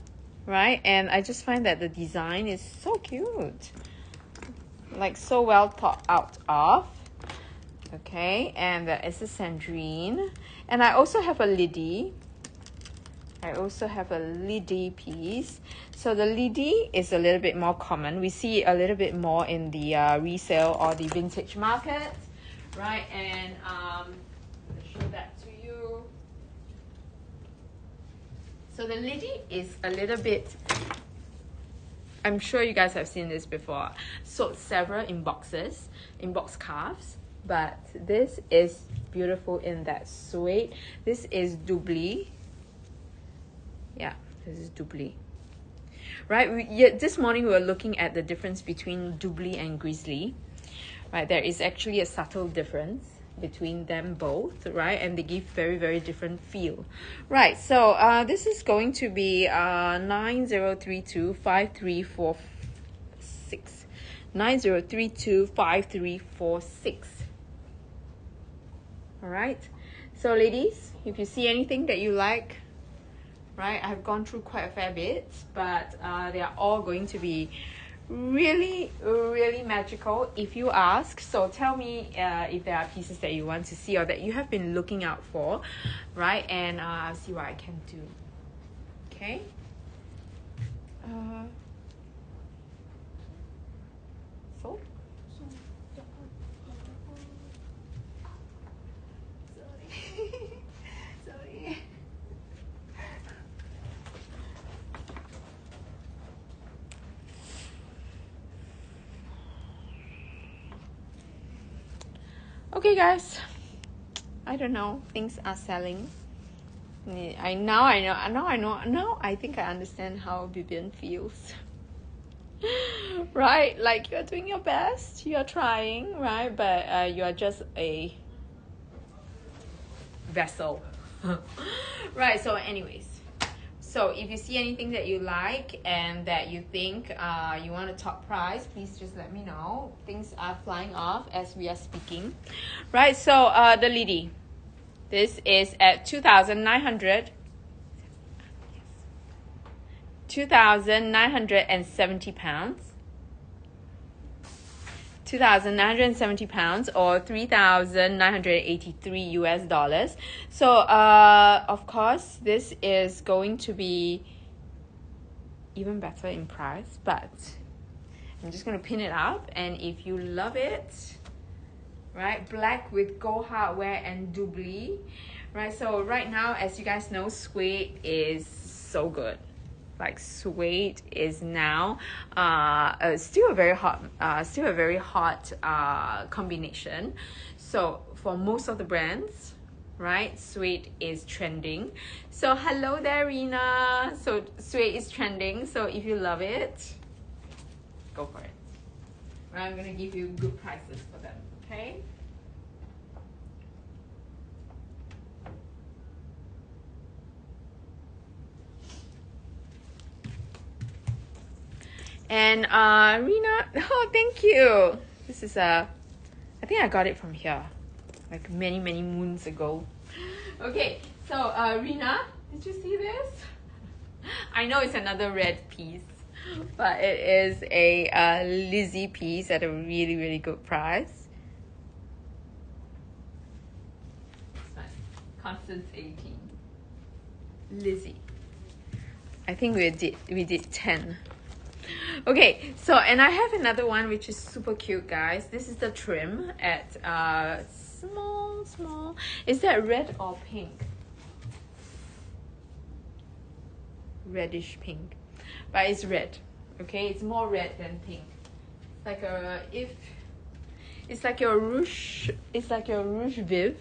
right? And I just find that the design is so cute, like so well thought out of. Okay, and that is a Sandrine, and I also have a liddy. I also have a liddy piece. So the liddy is a little bit more common. We see it a little bit more in the resale or the vintage market, right? And I'm going to show that to you. So the liddy is a little bit, I'm sure you guys have seen this before. Sold several in boxes, in box calves, but this is beautiful in that suede. This is doubly. Yeah, this is doubly. Right, this morning we were looking at the difference between doubly and grizzly. Right, there is actually a subtle difference between them both, right? And they give very, very different feel. Right, so this is going to be 90325346. 90325346. All right, so ladies, if you see anything that you like, right, I've gone through quite a fair bit, but they are all going to be really, really magical if you ask. So tell me if there are pieces that you want to see or that you have been looking out for, right? And I'll see what I can do. Okay. So sorry. Okay, guys. I don't know. Things are selling. Now I think I understand how Vivian feels. Right? Like you're doing your best, you're trying, right? But you are just a vessel. Right, so anyways. So if you see anything that you like and that you think you want a top price, please just let me know. Things are flying off as we are speaking. Right, so the Liddy. This is at 2,970 pounds. 2,970 pounds or 3,983 US dollars. So of course this is going to be even better in price, but I'm just going to pin it up, and if you love it, right, black with gold hardware and doubly, right? So right now, as you guys know, suede is so good. Like suede is now still a very hot combination. So for most of the brands, right, suede is trending. So hello there, Rina. So suede is trending. So if you love it, go for it. Right, I'm gonna give you good prices for them. Okay. And Rina, oh, thank you. This is I think I got it from here, like many moons ago. Okay, so Rina, did you see this? I know it's another red piece, but it is a Lizzie piece at a really good price. Constance 18. Lizzie. I think we did 10. Okay, so and I have another one which is super cute, guys. This is the trim at small. Is that red or pink? Reddish pink, but it's red. Okay, it's more red than pink. Like it's like your rouge. It's like your rouge viv.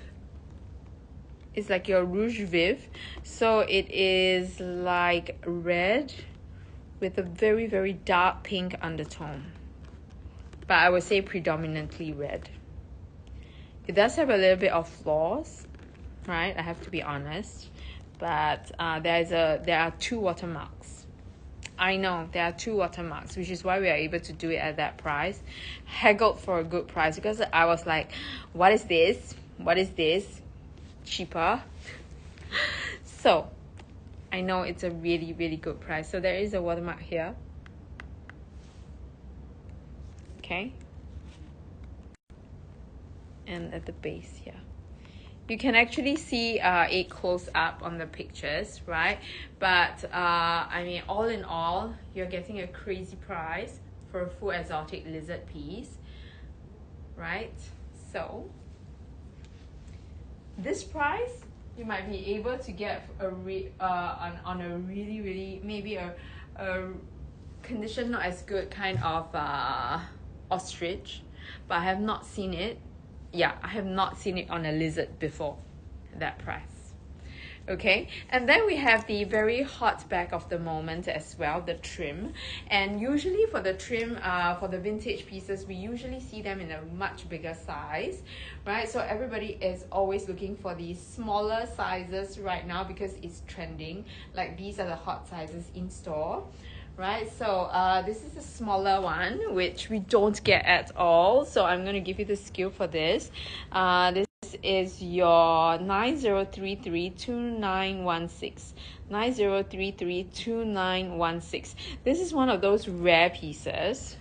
It's like your rouge viv. So it is like red with a very dark pink undertone, but I would say predominantly red. It does have a little bit of flaws, right? I have to be honest, but there are 2 watermarks. I know there are 2 watermarks, which is why we are able to do it at that price. Haggled for a good price because I was like, what is this? Cheaper. So I know it's a really good price. So there is a watermark here. Okay. And at the base here. You can actually see it close up on the pictures, right? But I mean, all in all, you're getting a crazy price for a full exotic lizard piece, right? So this price, you might be able to get on a really maybe a condition not as good kind of ostrich, but I have not seen it. Yeah, I have not seen it on a lizard before, that price. Okay, and then we have the very hot bag of the moment as well, the trim. And usually for the trim, for the vintage pieces, we usually see them in a much bigger size, right? So everybody is always looking for these smaller sizes right now because it's trending. Like these are the hot sizes in store, right? So this is a smaller one, which we don't get at all. So I'm going to give you the SKU for this. This is your 90332916. 90332916. This is one of those rare pieces,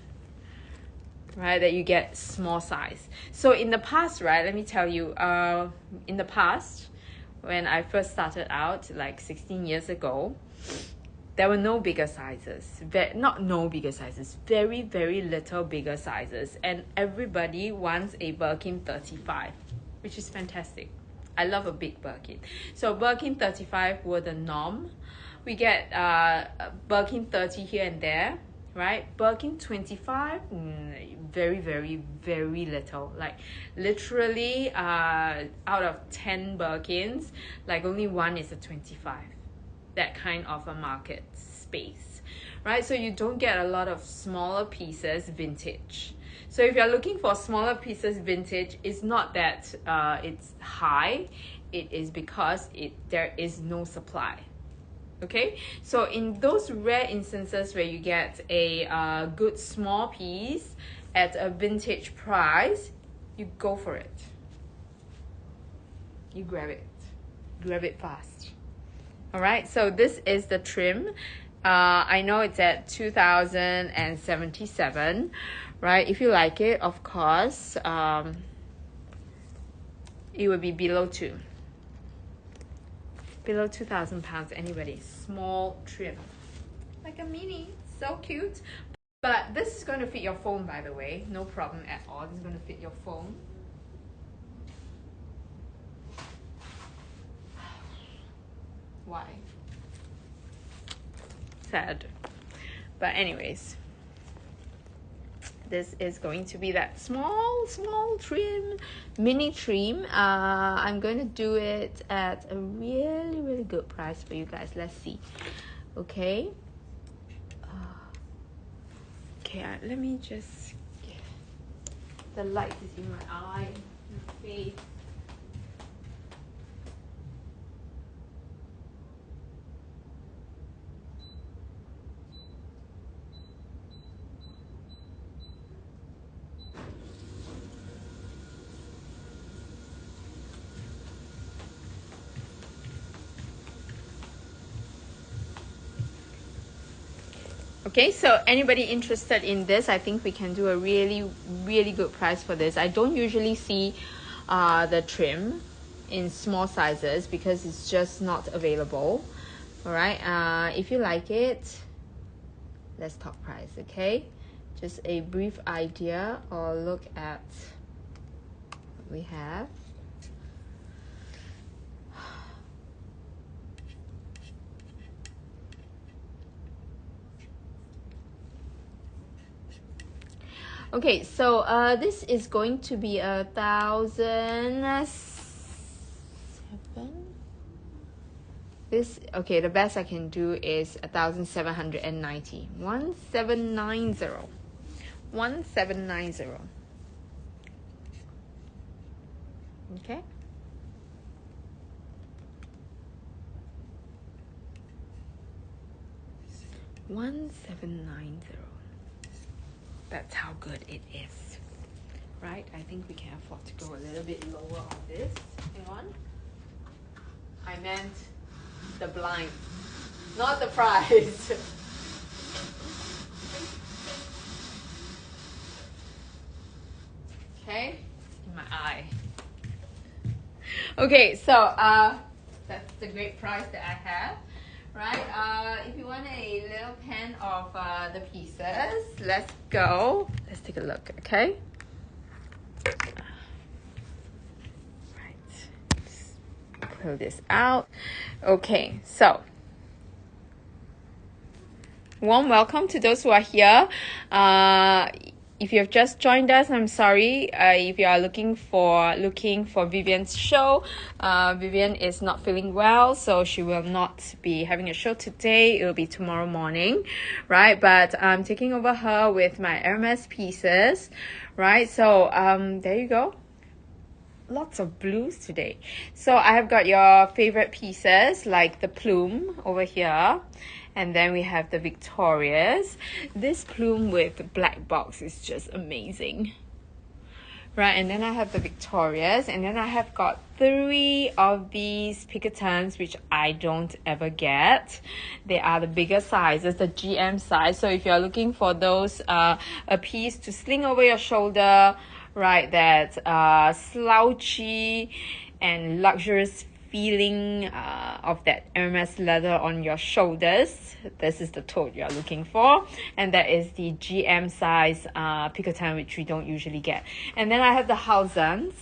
right, that you get small size. So in the past, right, let me tell you, in the past, when I first started out, like 16 years ago, there were no bigger sizes. Not no bigger sizes, very little bigger sizes. And everybody wants a Birkin 35, which is fantastic. I love a big Birkin. So Birkin 35 were the norm. We get Birkin 30 here and there, right? Birkin 25, very, very, very little. Like literally out of 10 Birkins, like only one is a 25. That kind of a market space, right? So you don't get a lot of smaller pieces vintage. So if you're looking for smaller pieces vintage, it's not that it's high, it is because there is no supply. Okay, so in those rare instances where you get a good small piece at a vintage price, you go for it. You grab it fast. All right, so this is the trim. I know it's at 2077, right? If you like it, of course, it would be below 2,000 pounds. Anybody, small trim, like a mini, so cute. But this is going to fit your phone, by the way, no problem at all. This is going to fit your phone. Why? Sad. But anyways, this is going to be that small trim, mini trim. I'm going to do it at a really good price for you guys. Let's see. Okay. Okay, let me just the light is in my eye, my face. Okay, so anybody interested in this, I think we can do a really good price for this. I don't usually see the trim in small sizes because it's just not available. All right, if you like it, let's talk price. Okay, just a brief idea or look at what we have. Okay, so this is going to be 1,007. This, okay, the best I can do is 1,790. 1790. 1790. Okay. $1,790. That's how good it is, right? I think we can afford to go a little bit lower on this. Hang on. I meant the blind, not the price. Okay, in my eye. Okay, so that's the great price that I have. Right, if you want a little pen of the pieces, let's go. Let's take a look, okay? Right, let's pull this out. Okay, so warm welcome to those who are here. If you have just joined us, I'm sorry. If you are looking for Vivian's show, Vivian is not feeling well, so she will not be having a show today. It will be tomorrow morning, right? But I'm taking over her with my Hermes pieces, right? So there you go. Lots of blues today. So I have got your favorite pieces like the plume over here. And then we have the Victorias. This plume with black box is just amazing. Right, and then I have the Victorias. And then I have got 3 of these Pickertons, which I don't ever get. They are the bigger sizes, the GM size. So if you're looking for those, a piece to sling over your shoulder, right, that slouchy and luxurious feeling of that Hermes leather on your shoulders, this is the tote you're looking for, and that is the GM size Pickerton, which we don't usually get. And then I have the Halzans.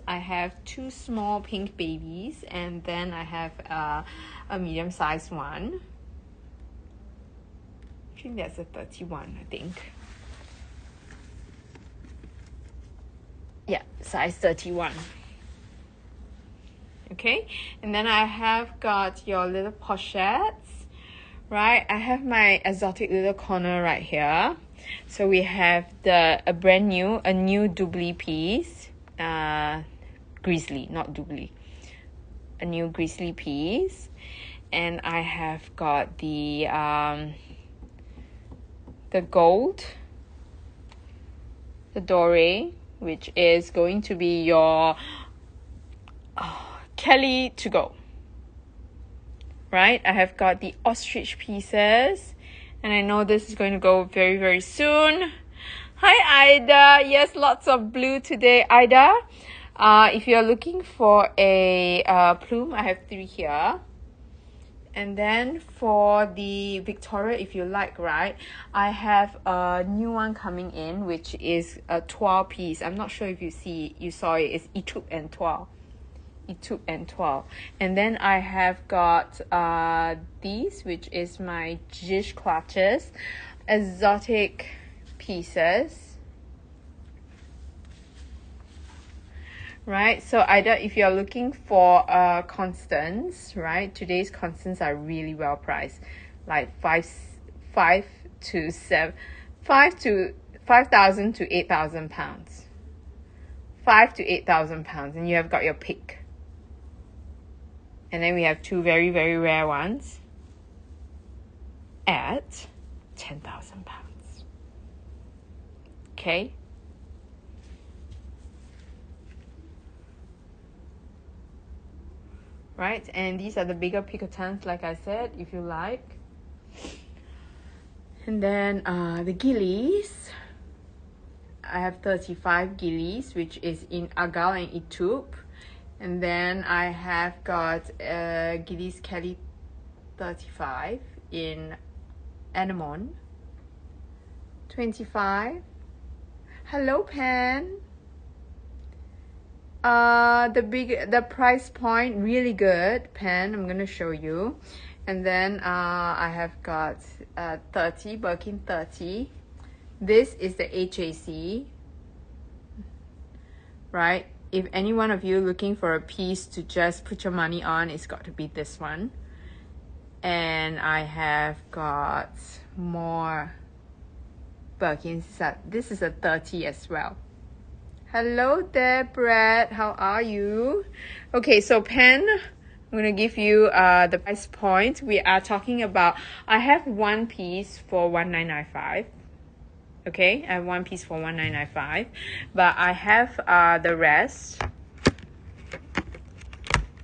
I have 2 small pink babies, and then I have a medium sized one. think that's a 31, I think. Yeah, size 31. Okay, and then I have got your little pochettes, right? I have my exotic little corner right here. So we have a new doubly piece, grizzly, not doubly, a new grizzly piece. And I have got the gold, the doré, which is going to be your Kelly to go. Right? I have got the ostrich pieces, and I know this is going to go very, very soon. Hi, Ida. Yes, lots of blue today, Ida. If you're looking for a plume, I have 3 here. And then for the Victoria, if you like, right, I have a new one coming in, which is a 12 piece. I'm not sure if you saw it. It's Itup and 12. Itup and 12. And then I have got these, which is my Jish clutches, exotic pieces. Right, so either if you're looking for constants, right, today's constants are really well priced, like 5,000 to 8,000 pounds, 5 to 8,000 pounds, and you have got your pick. And then we have 2 very, very rare ones at 10,000 pounds. Okay. Right, and these are the bigger picotens, like I said, if you like. And then the gillies, I have 35 gillies, which is in Argyle and Itup. And then I have got gillies Kelly 35 in Anemone. 25. Hello, Pan. The price point really good, Pen. I'm gonna show you. And then I have got 30 Birkin 30. This is the HAC, right? If any one of you looking for a piece to just put your money on, it's got to be this one. And I have got more Birkins. This is a 30 as well. Hello there, Brett. How are you? Okay, so Pen, I'm going to give you the price point. We are talking about, I have one piece for 1995. Okay, I have one piece for 1995. But I have the rest.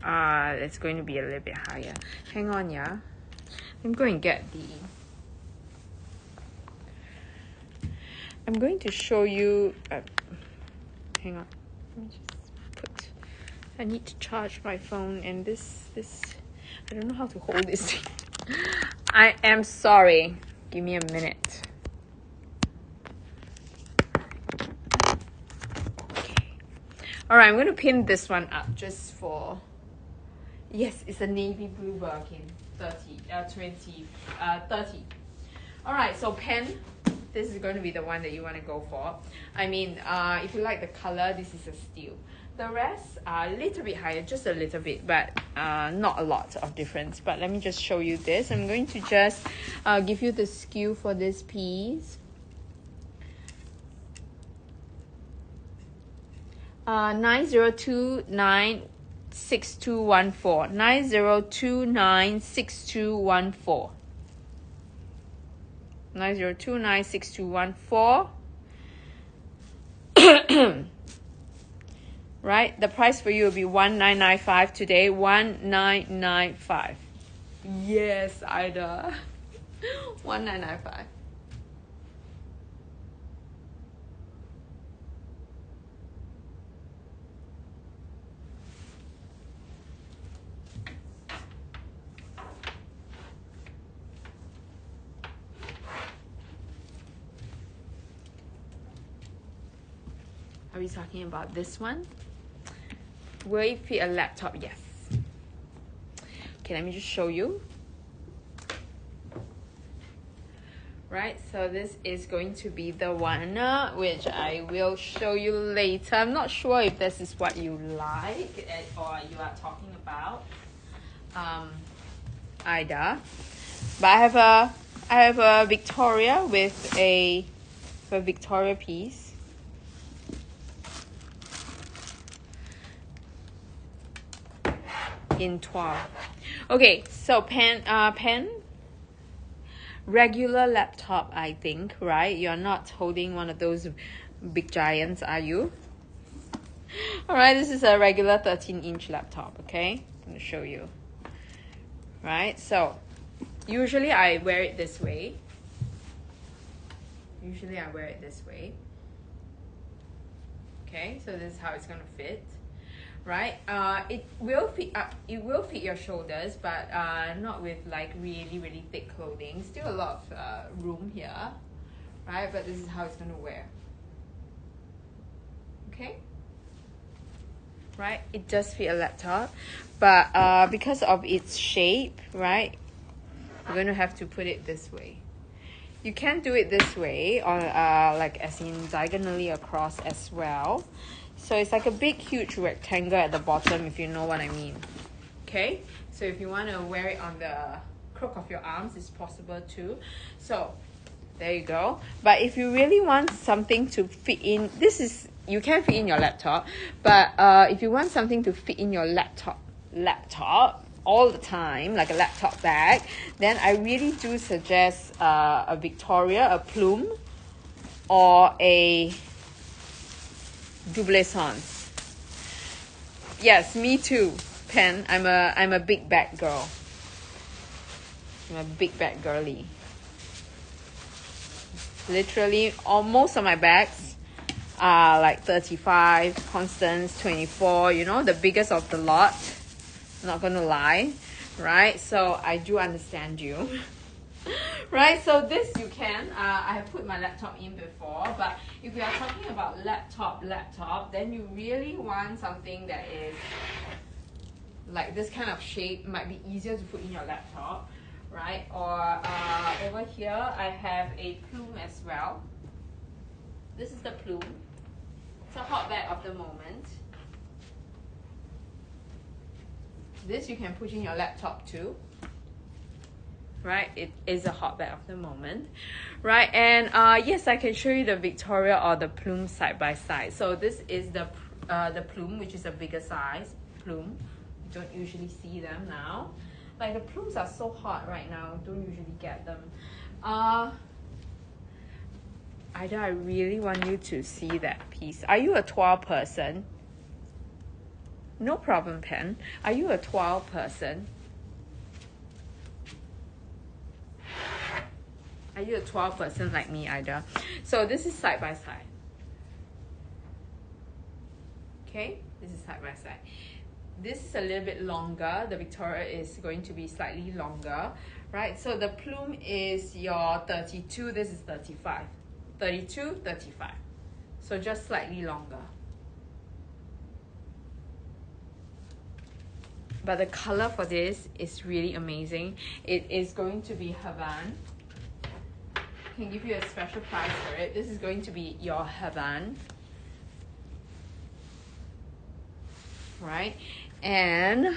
It's going to be a little bit higher. Hang on, yeah. I'm going to get I'm going to show you... hang on, let me just put, I need to charge my phone, and this I don't know how to hold this thing. I am sorry, give me a minute. Okay, all right, I'm going to pin this one up just for, yes, it's a navy blue Birkin 30. All right, so pen, this is going to be the one that you want to go for. I mean, if you like the color, this is a steal. The rest are a little bit higher, just a little bit, but not a lot of difference. But let me just show you this. I'm going to just give you the SKU for this piece. 90296214. 90296214. 90296214. Right, the price for you will be 1995 today. 1995. Yes, Ida. 1995. Are we talking about this one? Will it fit a laptop? Yes. Okay, let me just show you. Right, so this is going to be the one which I will show you later. I'm not sure if this is what you like or you are talking about, Ida. But I have a Victoria with a Victoria piece. In 12. Okay, so pen. Regular laptop, I think, right? You're not holding one of those big giants, are you? All right, this is a regular 13-inch laptop, okay? I'm going to show you. Right, so usually I wear it this way. Okay, so this is how it's going to fit. Right, it will fit your shoulders, but not with like really thick clothing. Still a lot of room here, right? But this is how it's gonna wear. Okay, right? It does fit a laptop, but because of its shape, right? We're gonna have to put it this way. You can do it this way, or like as in diagonally across as well. So it's like a big, huge rectangle at the bottom, if you know what I mean. Okay? So if you want to wear it on the crook of your arms, it's possible too. So there you go. But if you really want something to fit in, you can fit in your laptop. But if you want something to fit in your laptop all the time, like a laptop bag, then I really do suggest a Victoria, a plume, or a double sens. Yes, me too, Pen. I'm a big bag girl. I'm a big bag girly. Literally, most of my bags are like 35, Constance 24. You know, the biggest of the lot. Not gonna lie, right? So I do understand you. Right, so this you can, I have put my laptop in before, but if we are talking about laptop, then you really want something that is like this kind of shape. Might be easier to put in your laptop, right? Or over here, I have a plume as well. This is the plume. It's a hot bag of the moment. This you can put in your laptop too. Right, it is a hot bag of the moment, right? And yes, I can show you the Victoria or the plume side by side. So this is the plume, which is a bigger size plume. You don't usually see them now. Like the plumes are so hot right now, don't usually get them. Ida, I really want you to see that piece. Are you a 12 person? No problem, Pen. Are you a 12 person? Are you a 12 person like me, Ida? So this is side by side. Okay, this is side by side. This is a little bit longer. The Victoria is going to be slightly longer, right? So the plume is your 32. This is 35. 32, 35. So just slightly longer. But the color for this is really amazing. It is going to be Havana. Can give you a special price for it. This is going to be your Havana, right? And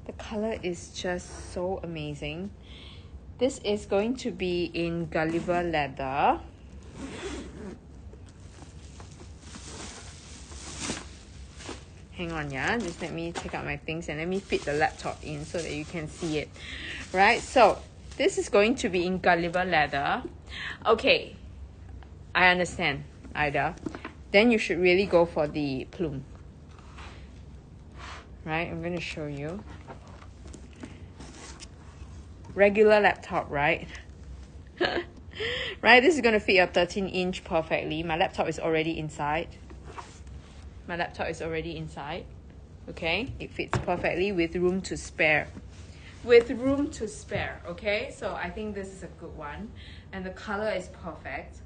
the color is just so amazing. This is going to be in Gulliver leather. Hang on, yeah, just let me take out my things and let me fit the laptop in so that you can see it, right? So this is going to be in Gulliver leather. Okay, I understand, Ida. Then you should really go for the plume. Right, I'm going to show you. Regular laptop, right? Right, this is going to fit your 13-inch perfectly. My laptop is already inside. Okay? It fits perfectly with room to spare. Okay? So I think this is a good one. And the color is perfect.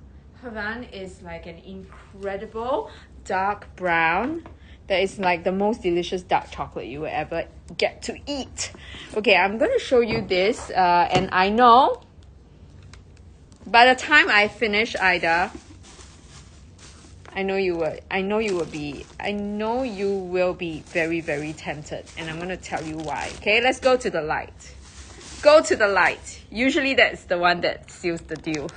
Havana is like an incredible dark brown. That is like the most delicious dark chocolate you will ever get to eat. Okay, I'm going to show you this. And I know By the time I finish, Ida, I know you will be very, very tempted, and I'm going to tell you why. Okay, let's go to the light. Go to the light. Usually that's the one that seals the deal.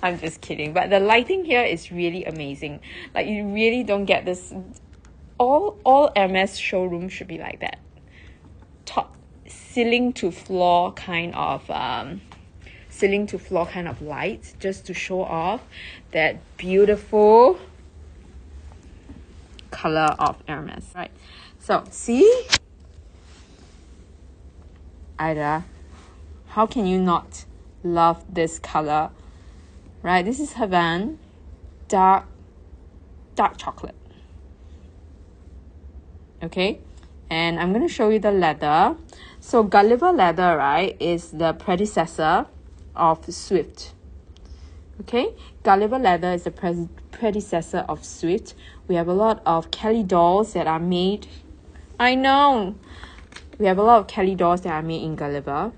I'm just kidding, but the lighting here is really amazing. Like, you really don't get this. All Hermes showroom should be like that. Top ceiling to floor kind of light, just to show off that beautiful color of Hermes, right? So see, Ida, how can you not love this color, right? This is Havana, dark chocolate. Okay, and I'm going to show you the leather. So Gulliver leather, right, is the predecessor of Swift. Okay, Gulliver leather is the predecessor of Swift. We have a lot of Kelly dolls that are made. I know. We have a lot of Kelly dolls that are made in Gulliver,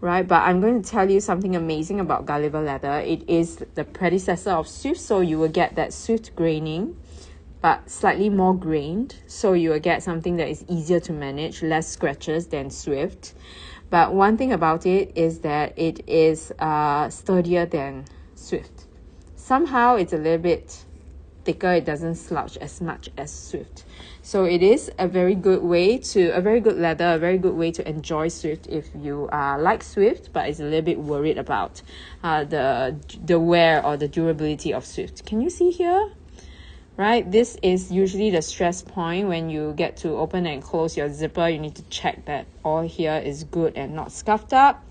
right? But I'm going to tell you something amazing about Gulliver leather. It is the predecessor of Swift, so you will get that Swift graining, but slightly more grained. So you will get something that is easier to manage, less scratches than Swift. But one thing about it is that it is sturdier than Swift. Somehow it's a little bit thicker. It doesn't slouch as much as Swift. So it is a very good leather, a very good way to enjoy Swift if you like Swift, but is a little bit worried about the wear or the durability of Swift. Can you see here? Right, this is usually the stress point when you get to open and close your zipper. You need to check that all here is good and not scuffed up.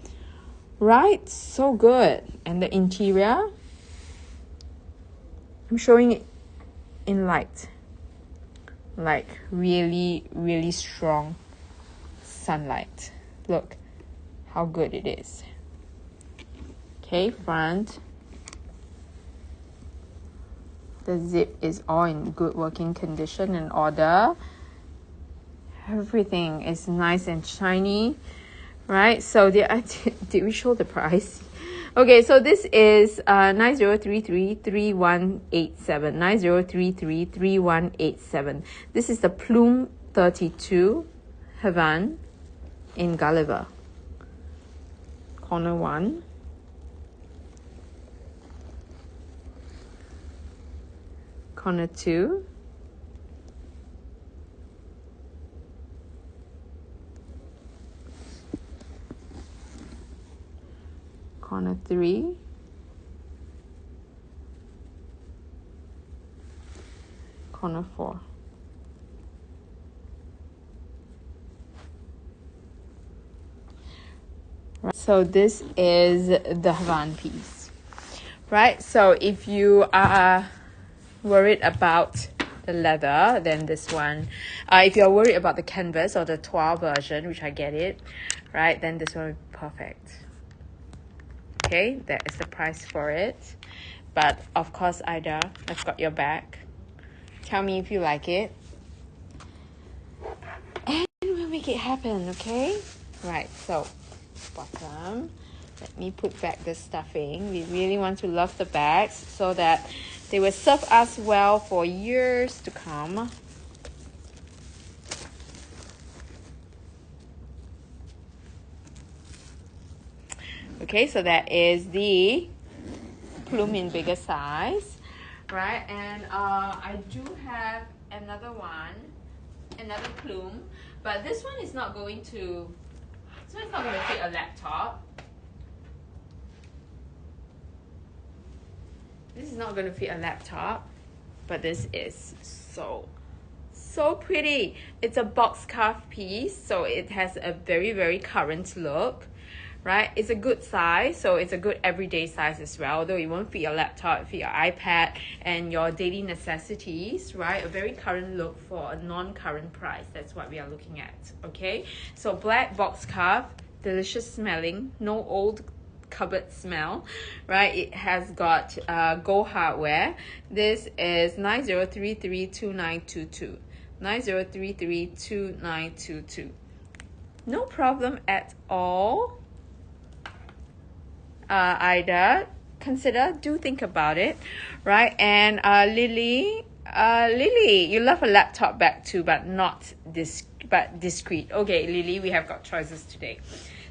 Right, so good. And the interior, I'm showing it in light, like really, really strong sunlight. Look how good it is. Okay, front. The zip is all in good working condition and order. Everything is nice and shiny, right? So did we show the price? Okay, so this is 9033-3187. 9033-3187. This is the Plume 32 Havana in Gulliver. Corner 1. Corner 2. Corner 3. Corner 4. Right. So this is the Havana piece, right? So if you are worried about the leather, then this one. If you're worried about the canvas or the toile version, which I get it, right, then this one would be perfect. Okay, that is the price for it. But of course, Ida, I've got your back. Tell me if you like it, and we'll make it happen. Okay, right, so bottom, let me put back the stuffing. We really want to love the bags so that they will serve us well for years to come. Okay, so that is the Plume in bigger size, right? And I do have another Plume, but this one is not going to, so it's not going to fit a laptop. This is not going to fit a laptop, but this is so pretty. It's a box cuff piece, so it has a very, very current look, right? It's a good size, so it's a good everyday size as well, although it won't fit your laptop, fit your iPad and your daily necessities, right? A very current look for a non-current price. That's what we are looking at. Okay, so black box cuff, delicious smelling, no old cupboard smell, right? It has got gold hardware. This is 9033-2922. 9033-2922. No problem at all. either, do think about it, right? And Lily, you love a laptop bag too, but not discreet. Okay, Lily, we have got choices today.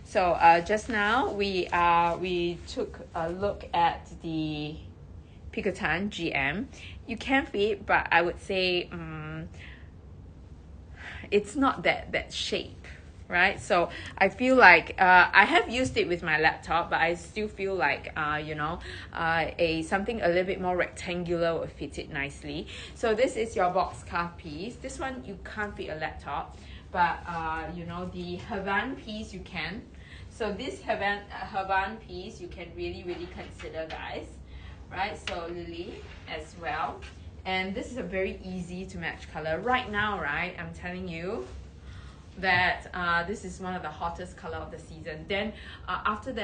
So just now we took a look at the Picotan GM. You can fit, but I would say it's not that shape, right? So I feel like I have used it with my laptop, but I still feel like something a little bit more rectangular will fit it nicely. So this is your box scarf piece. This one you can't fit a laptop, but the Havan piece you can. So this Havan piece you can really consider, guys, right? So Lily as well. And this is a very easy to match color right now, right? I'm telling you that this is one of the hottest color of the season. Then after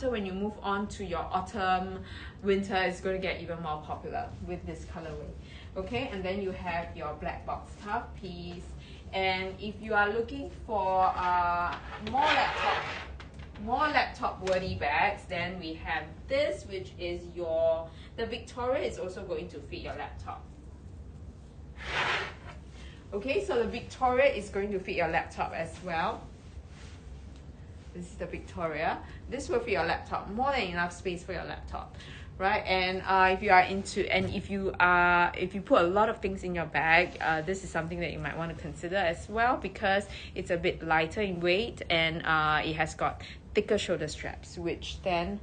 when you move on to your autumn, winter, it's going to get even more popular with this colorway. Okay, and then you have your black box scarf piece. And if you are looking for more laptop worthy bags, then we have this, which is the Victoria is also going to fit your laptop. Okay, so the Victoria is going to fit your laptop as well. This is the Victoria. This will fit your laptop, more than enough space for your laptop, right? And if you put a lot of things in your bag, this is something that you might want to consider as well, because it's a bit lighter in weight, and it has got thicker shoulder straps, which then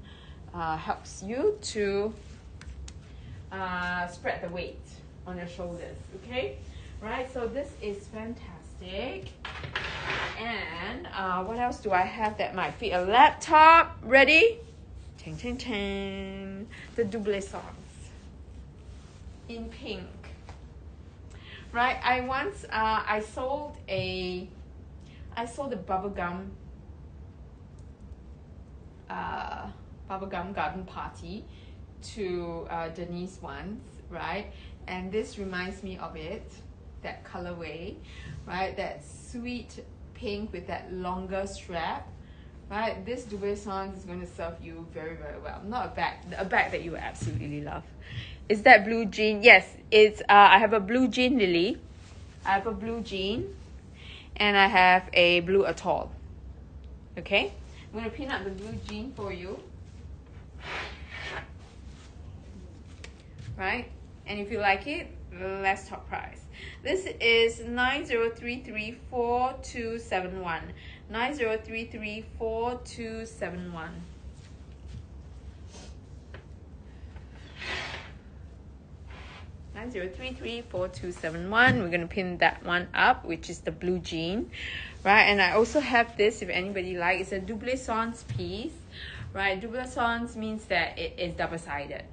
helps you to spread the weight on your shoulders. Okay, right? So this is fantastic. And what else do I have that might fit a laptop? Ready? Ting, ting, ting. The double socks in pink. Right? I once I sold a bubblegum garden party to Denise once, right? And this reminds me of it, that colorway, right? That sweet pink with that longer strap, right? This Dubuisson is going to serve you very well. Not a bag that you will absolutely love. Is that blue jean? Yes, it's I have a blue jean, Lily. I have a blue jean, and I have a blue atoll. Okay, I'm going to pin up the blue jean for you, right? And if you like it, let's talk price. This is 90334271. 90334271. We're going to pin that one up, which is the blue jean, right? And I also have this, if anybody likes, it's a double sans piece, right? Double sans means that it is double-sided.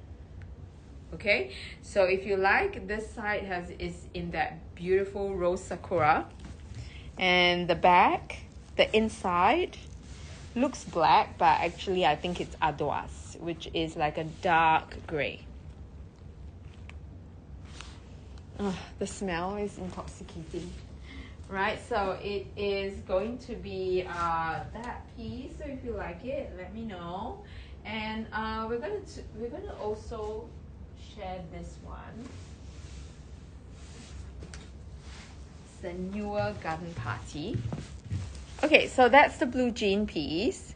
Okay, so if you like, this side is in that beautiful rose sakura, and the back, the inside looks black, but actually I think it's ardoise, which is like a dark gray. The smell is intoxicating, right? So it is going to be that piece. So if you like it, let me know. And we're gonna also share this one. It's the newer garden party. Okay, so that's the blue jean piece,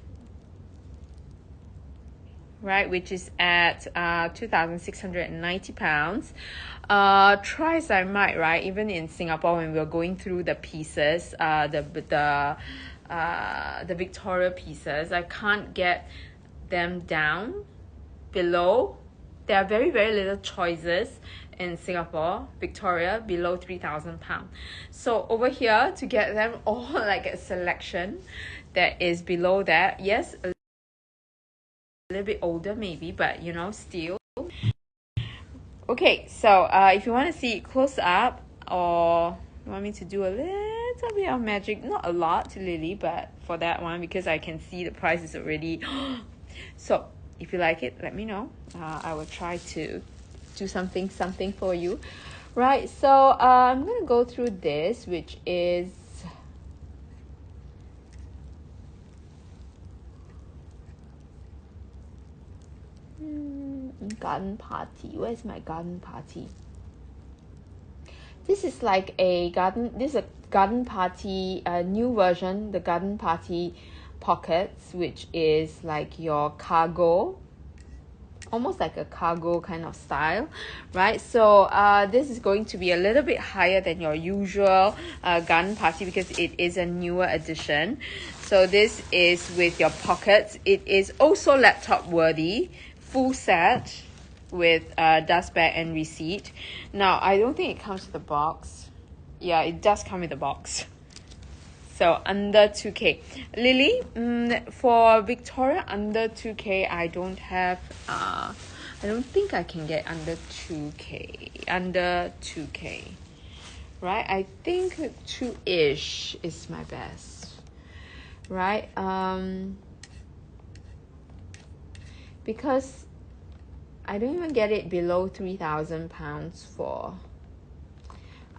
right, which is at 2,690 pounds. Try as I might, right, even in Singapore when we were going through the pieces, the Victoria pieces, I can't get them down below. There are very little choices in Singapore, Victoria, below 3,000 pounds. So over here, to get them all like a selection that is below that, yes, a little bit older maybe, but still. Okay, so if you want to see it close up, or you want me to do a little bit of magic, not a lot, Lily, but for that one, because I can see the price is already. So if you like it, let me know. I will try to do something for you. Right, so I'm going to go through this, which is Garden party. Where's my garden party? This is like a garden. This is a garden party, a new version. The garden party pockets, which is like your cargo, almost like a cargo kind of style, right? So this is going to be a little bit higher than your usual garden party because it is a newer edition. So this is with your pockets. It is also laptop worthy, full set with dust bag and receipt. Now I don't think it comes with a box. Yeah, it does come with a box. So under 2K. Lily, for Victoria under 2K, I don't have, I don't think I can get under 2K. Under 2K. Right? I think 2-ish is my best. Right? Because I don't even get it below £3,000 for...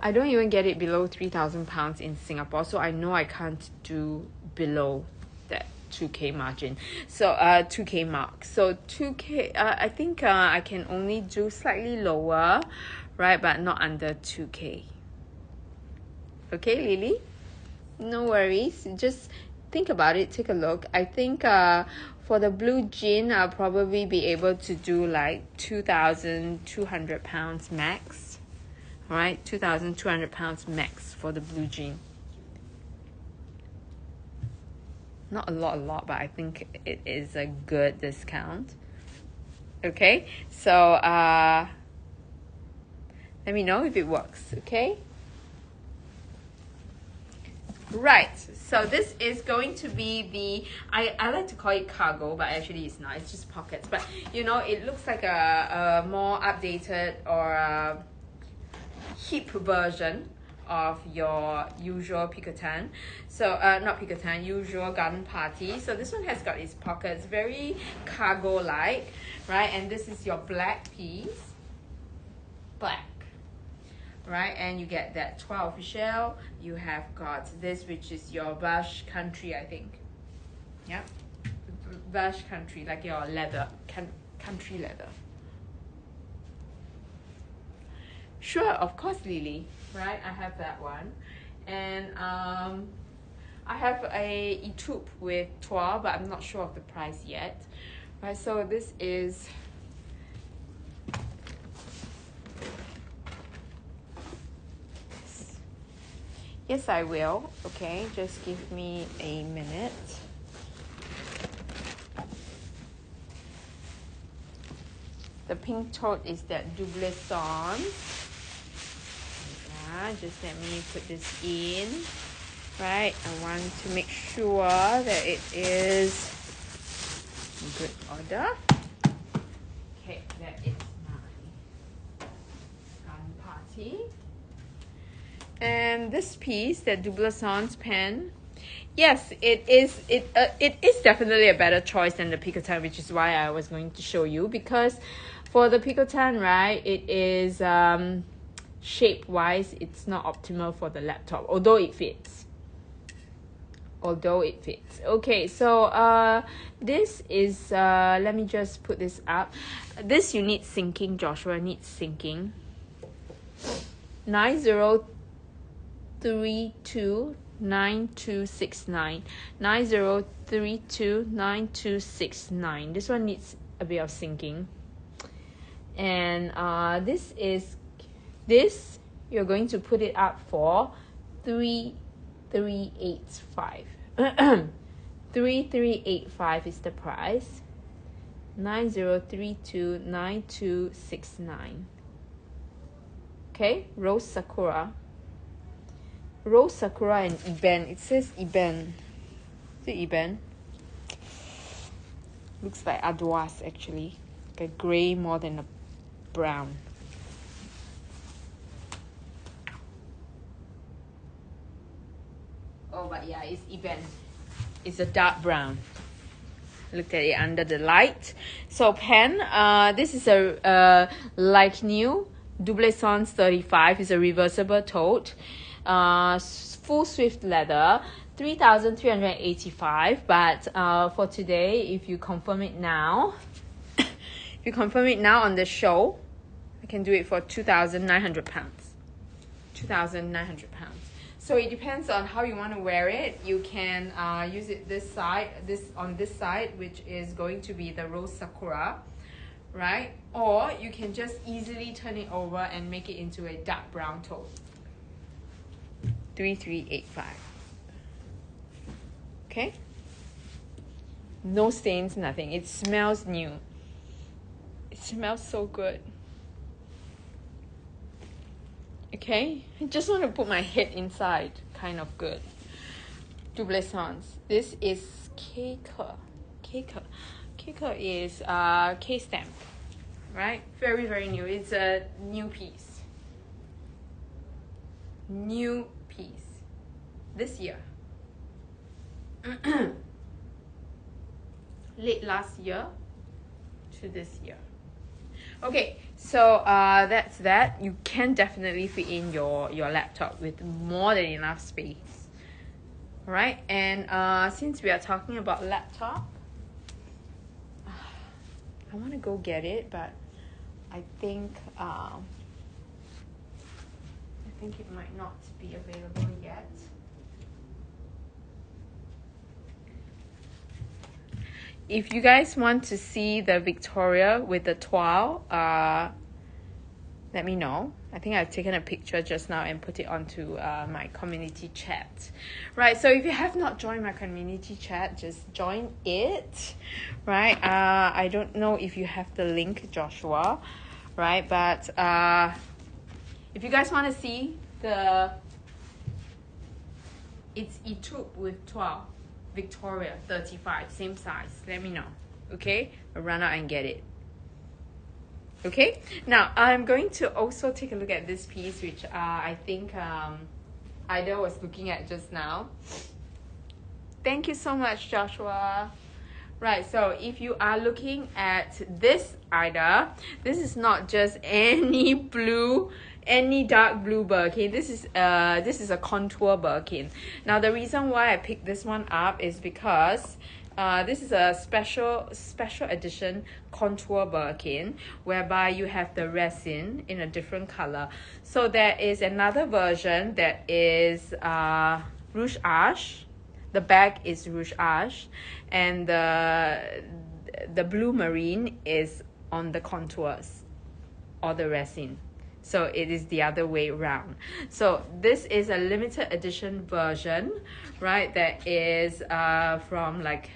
I don't even get it below £3,000 in Singapore, so I know I can't do below that 2K margin. So 2K mark. So 2K, I think I can only do slightly lower, right? But not under 2K. Okay, Lily? No worries. Just think about it. Take a look. I think for the blue jean, I'll probably be able to do like £2,200 max. Alright, £2,200 max for the blue jean. Not a lot, but I think it is a good discount. Okay, so let me know if it works, okay? Right, so this is going to be the, I like to call it cargo, but actually it's not, it's just pockets. But you know, it looks like a more updated or hip version of your usual Picotan. So not Picotan, usual garden party. So this one has got its pockets, very cargo like, right? And this is your black piece, black, right? And you get that 12 shell. You have got this, which is your Vash country, I think. Yeah, Vash country, like your leather, country leather. Sure, of course, Lily, right? I have that one. And I have a etude with toile, but I'm not sure of the price yet. Right, so this is yes, I will. Okay, just give me a minute. The pink tote is that double sans. Just let me put this in, right? I want to make sure that it is in good order. Okay, that is my garden party. And this piece, the double sans pen, yes, it is definitely a better choice than the Picotan, which is why I was going to show you, because for the Picotan, right, it is shape wise it's not optimal for the laptop, although it fits. Okay, so this is let me just put this up. This you need syncing, Joshua needs syncing. 90329269. 90329269. This one needs a bit of syncing. And this you're going to put it up for 3385. 3385 is the price. 90329269. Okay, Rose Sakura and Eben. It says Eben. Is it Eben? Looks like Adwas actually, like a gray more than a brown. Oh, but yeah, it's Eben. It's a dark brown. Look at it under the light. So pen, this is a like new Double Sans 35. Is a reversible tote. Full Swift leather, 3,385. But for today, if you confirm it now, you confirm it now on the show, I can do it for 2,900 pounds. 2,900 pounds. So it depends on how you want to wear it. You can use it this side, on this side, which is going to be the rose sakura, right? Or you can just easily turn it over and make it into a dark brown tone. 3385. Okay? No stains, nothing. It smells new. It smells so good. Okay? I just want to put my head inside. Kind of good. Double Sans. This is Keiko. Keiko is K-stamp. Right? Very, very new. It's a new piece. New piece. This year. Late last year to this year. Okay, so that's that. You can definitely fit in your laptop with more than enough space. Alright, and since we are talking about laptop, I want to go get it, but I think it might not be available yet. If you guys want to see the Victoria with the toile, let me know. I think I've taken a picture just now and put it onto my community chat. Right, so if you have not joined my community chat, just join it. Right, I don't know if you have the link, Joshua. Right, but if you guys want to see it's Etude with toile. Victoria 35, same size. Let me know. Okay, I'll run out and get it. Okay, now I'm going to also take a look at this piece, which I think Ida was looking at just now. Thank you so much, Joshua. Right, so if you are looking at this, Ida, this is not just any dark blue Birkin. This is a contour Birkin. Now the reason why I picked this one up is because this is a special edition contour Birkin, whereby you have the resin in a different color. So there is another version that is Rouge Ash. The back is Rouge Ash, and the blue marine is on the contours or the resin. So it is the other way around. So this is a limited edition version, right? That is from like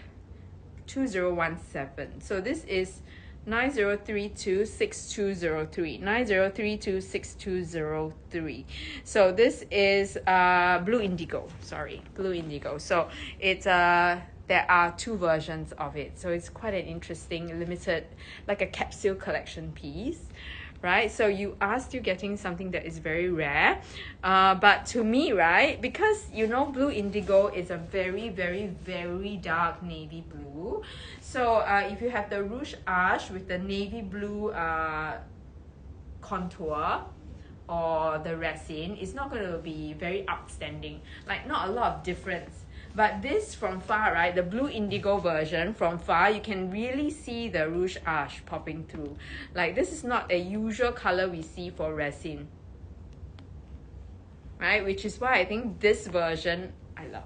2017. So this is 90326203. 90326203. So this is blue indigo. Sorry, blue indigo. So it's there are two versions of it. So it's quite an interesting limited, like a capsule collection piece. Right, so you are still getting something that is very rare, but to me, right, because you know blue indigo is a very, very, very dark navy blue. So if you have the Rouge Ash with the navy blue contour or the resin, it's not going to be very outstanding, like not a lot of difference. But this from far, right, the blue indigo version, from far, you can really see the Rouge Ash popping through. Like, this is not a usual color we see for resin. Right, which is why I think this version I love.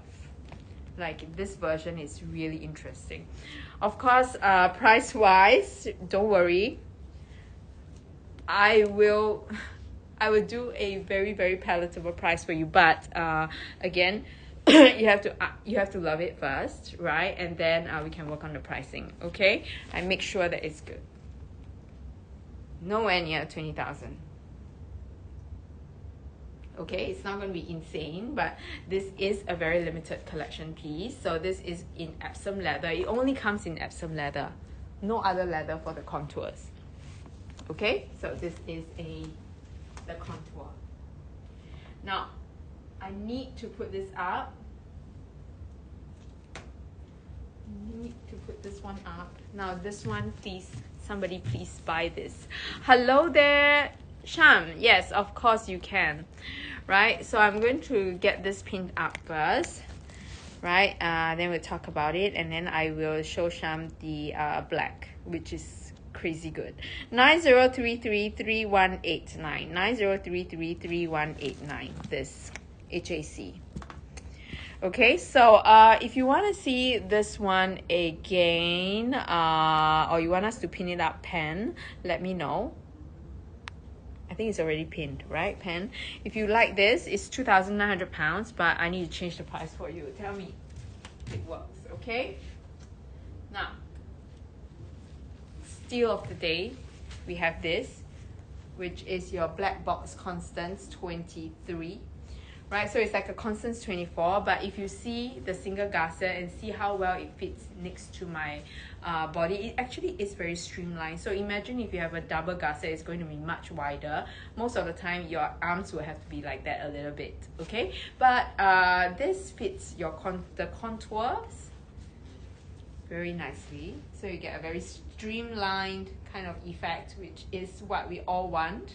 Like, this version is really interesting. Of course, price-wise, don't worry. I will do a very, very palatable price for you. But, again, you have to love it first, right? And then we can work on the pricing, okay? And make sure that it's good. Nowhere near 20,000. Okay, it's not going to be insane, but this is a very limited collection piece. So this is in Epsom leather. It only comes in Epsom leather, no other leather for the contours. Okay, so this is the contour. Now, I need to put this up. Now this one, please, somebody please buy this. Hello there, Sham. Yes, of course you can. Right, so I'm going to get this pinned up first. Right, then we'll talk about it, and then I will show Sham the black, which is crazy good. 90333189. 90333189. This HAC. Okay, so if you want to see this one again, or you want us to pin it up pen, let me know. I think it's already pinned, right? Pen. If you like this, it's £2,900, but I need to change the price for you. Tell me if it works, okay? Now, steal of the day, we have this, which is your black box Constance 23. Right, so it's like a Constance 24, but if you see the single gusset and see how well it fits next to my body, it actually is very streamlined. So imagine if you have a double gusset, it's going to be much wider. Most of the time, your arms will have to be like that a little bit, okay? But this fits your the contours very nicely. So you get a very streamlined kind of effect, which is what we all want.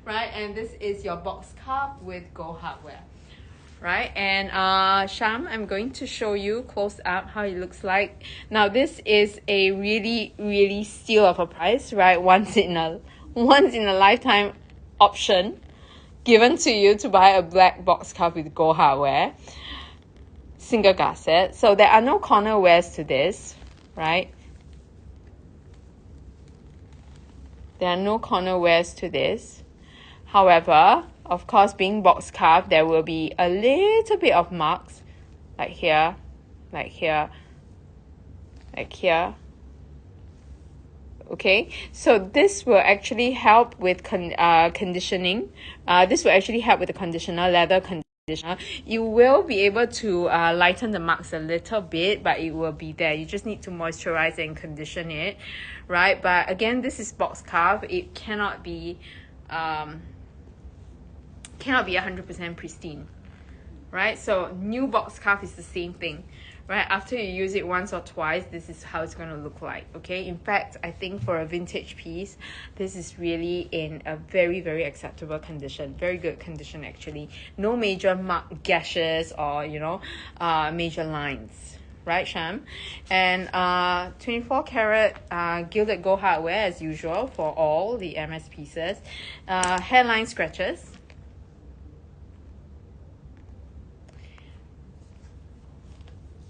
Right, and this is your box cuff with gold hardware, right? And Sham, I'm going to show you close up how it looks like. Now this is a really steal of a price, right? Once in a lifetime option given to you to buy a black box cuff with gold hardware, single gusset. So there are no corner wears to this, right? There are no corner wears to this. However, of course, being box cuff, there will be a little bit of marks, like here, like here, like here. Okay, so this will actually help with conditioning. This will actually help with the conditioner, leather conditioner. You will be able to lighten the marks a little bit, but it will be there. You just need to moisturize and condition it, right? But again, this is box cuff. It cannot be 100% pristine, right? So new box cuff is the same thing, right? After you use it once or twice, this is how it's going to look like, okay? In fact, I think for a vintage piece, this is really in a very acceptable condition, very good condition actually. No major mark gashes or major lines, right, Sham? And 24 karat gilded gold hardware as usual for all the MS pieces. Hairline scratches.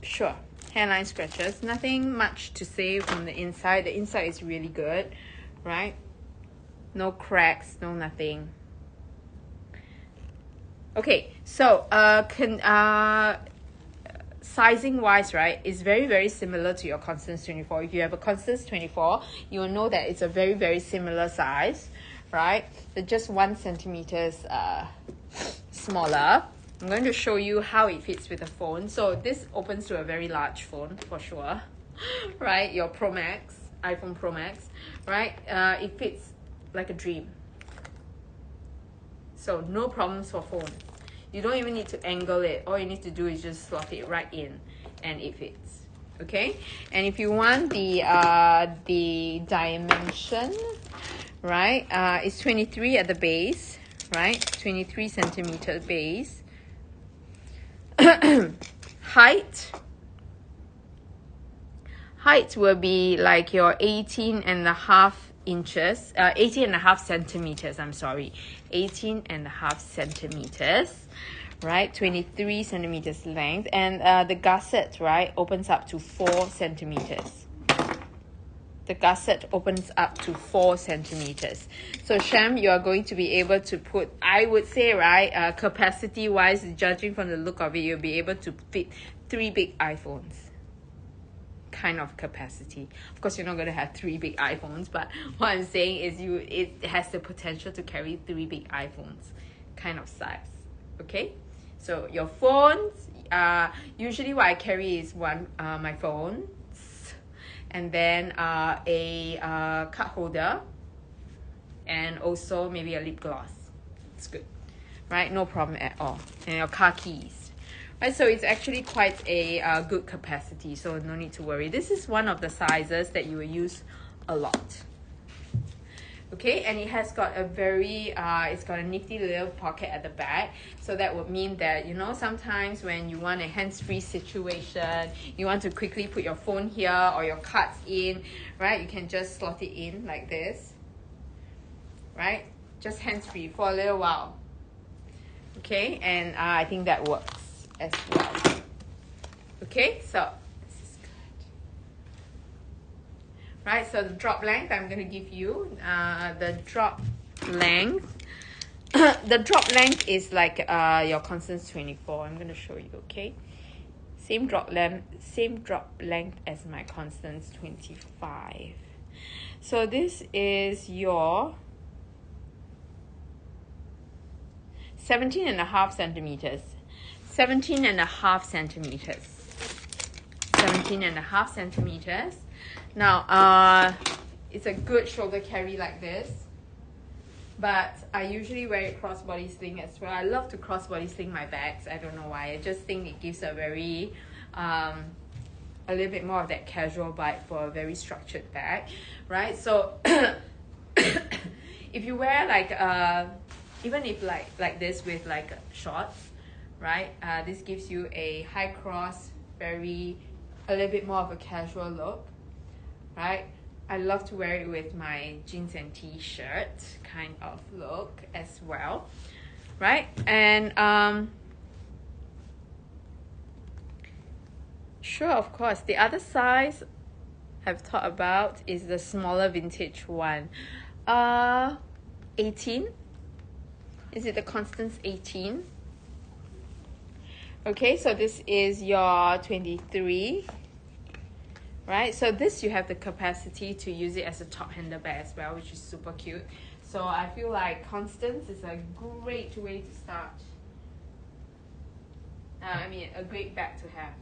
Sure, hairline scratches. Nothing much to say from the inside. The inside is really good, right? No cracks, no nothing. Okay, so sizing wise, right, is very similar to your Constance 24. If you have a Constance 24, you will know that it's a very similar size, right? They're just 1 centimeter smaller. I'm going to show you how it fits with a phone. So this opens to a very large phone for sure, right? Your Pro Max, iPhone Pro Max, right? It fits like a dream. So no problems for phone. You don't even need to angle it. All you need to do is just slot it right in and it fits, okay? And if you want the dimension, right, it's 23 at the base, right? 23 centimeter base. Height will be like your 18.5 inches, 18.5 centimeters, I'm sorry, 18.5 centimeters, right? 23 centimeters length, and the gusset, right, opens up to 4 centimeters. The gusset opens up to 4 centimeters. So Sham, you are going to be able to put, I would say, right, capacity wise, judging from the look of it, you'll be able to fit 3 big iPhones kind of capacity. Of course, you're not going to have 3 big iPhones, but what I'm saying is it has the potential to carry 3 big iPhones kind of size. Okay, so your phones, usually what I carry is my phone, and then a card holder, and also maybe a lip gloss. It's good, right? No problem at all. And your car keys, right? So it's actually quite a good capacity, so no need to worry. This is one of the sizes that you will use a lot, Okay, and it has got a very it's got a nifty little pocket at the back, so that would mean that, you know, sometimes when you want a hands-free situation, you want to quickly put your phone here or your cards in, right? You can just slot it in like this, right? Just hands-free for a little while. Okay, and I think that works as well. Okay, so right, so the drop length I'm going to give you, the drop length the drop length is like your Constance 24. I'm going to show you. Okay, same drop length as my Constance 25. So this is your 17.5 centimeters. 17.5 centimeters. 17.5 centimeters. Now, it's a good shoulder carry like this, but I usually wear it crossbody sling as well. I love to crossbody sling my bags. I don't know why. I just think it gives a very, a little bit more of that casual vibe for a very structured bag, right? So, if you wear like, even if like this with like shorts, right? This gives you a high cross, a little bit more of a casual look. Right, I love to wear it with my jeans and t-shirt kind of look as well, right? And sure, of course, the other size I've thought about is the smaller vintage one. 18. Is it the Constance 18? Okay, so this is your 23. Right, so this you have the capacity to use it as a top handle bag as well, which is super cute. So I feel like Constance is a great way to start. I mean, a great bag to have.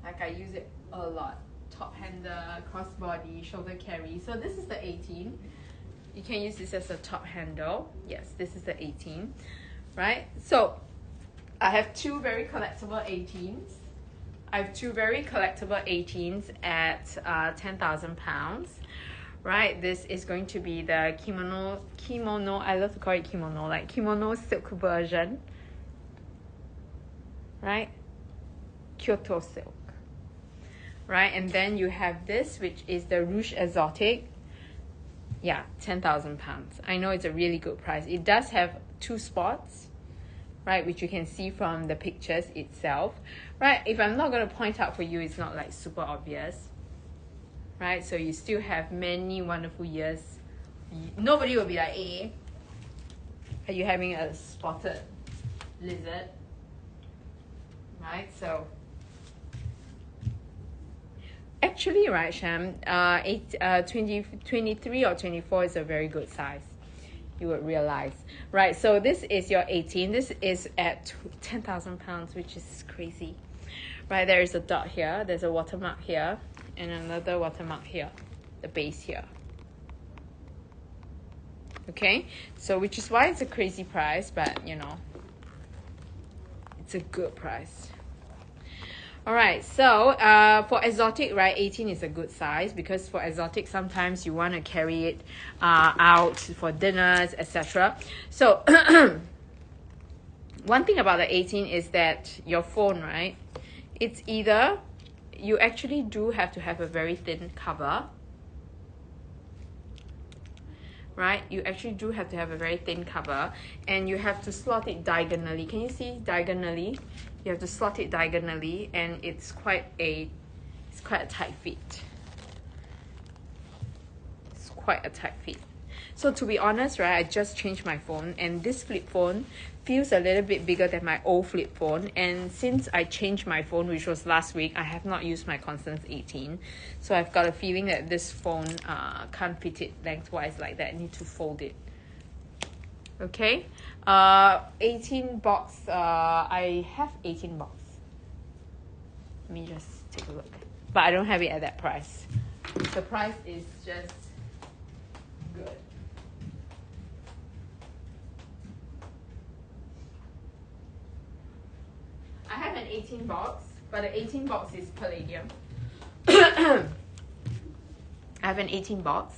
Like, I use it a lot. Top handle, crossbody, shoulder carry. So this is the 18. You can use this as a top handle. Yes, this is the 18. Right, so I have two very collectible 18s. I have two very collectible 18s at 10,000 pounds, right? This is going to be the kimono, I love to call it kimono, like kimono silk version, right? Kyoto silk, right? And then you have this, which is the Rouge Exotic. Yeah, 10,000 pounds. I know it's a really good price. It does have two spots, right, which you can see from the pictures itself, right? If I'm not going to point out for you, it's not like super obvious, right? So you still have many wonderful years. Nobody will be like, hey, are you having a spotted lizard, right? So actually, right, Sham, 23 or 24 is a very good size. You would realize, right? So this is your 18. This is at 10,000 pounds, which is crazy, right? There is a dot here, there's a watermark here, and another watermark here, the base here. Okay, so which is why it's a crazy price, but you know, it's a good price. All right, so for exotic, right, 18 is a good size, because for exotic sometimes you want to carry it out for dinners, etc. So one thing about the 18 is that your phone, right, it's either you actually do have to have a very thin cover, right? You actually do have to have a very thin cover, and you have to slot it diagonally. Can you see diagonally? You have to slot it diagonally, and it's quite a tight fit. It's quite a tight fit. So to be honest, right, I just changed my phone, and this flip phone feels a little bit bigger than my old flip phone. And since I changed my phone, which was last week, I have not used my Constance 18. So I've got a feeling that this phone can't fit it lengthwise like that. I need to fold it. Okay, 18 box. I have 18 box. Let me just take a look. But I don't have it at that price. The price is just good. I have an 18 box, but the 18 box is palladium. I have an 18 box.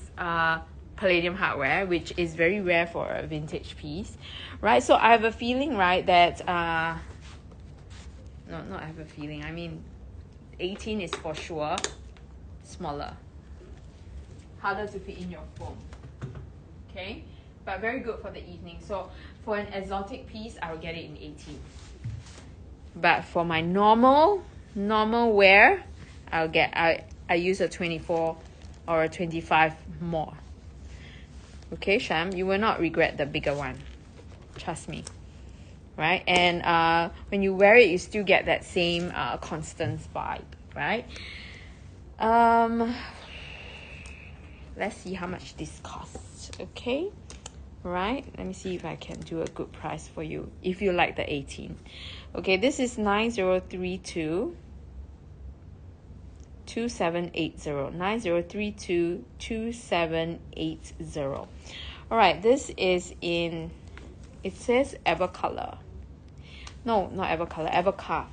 palladium hardware, which is very rare for a vintage piece, right? So I have a feeling, right, that no, not I have a feeling, I mean 18 is for sure smaller, harder to fit in your phone. Okay, but very good for the evening. So for an exotic piece, I will get it in 18. But for my normal wear, I use a 24 or a 25 more. Okay, Sham, you will not regret the bigger one. Trust me. Right? And when you wear it, you still get that same constant vibe, right? Let's see how much this costs. Okay, right, let me see if I can do a good price for you if you like the 18. Okay, this is 9032 2780 9032 2780. All right, this is in, it says Evercolor. No, not Evercolor, Evercarve.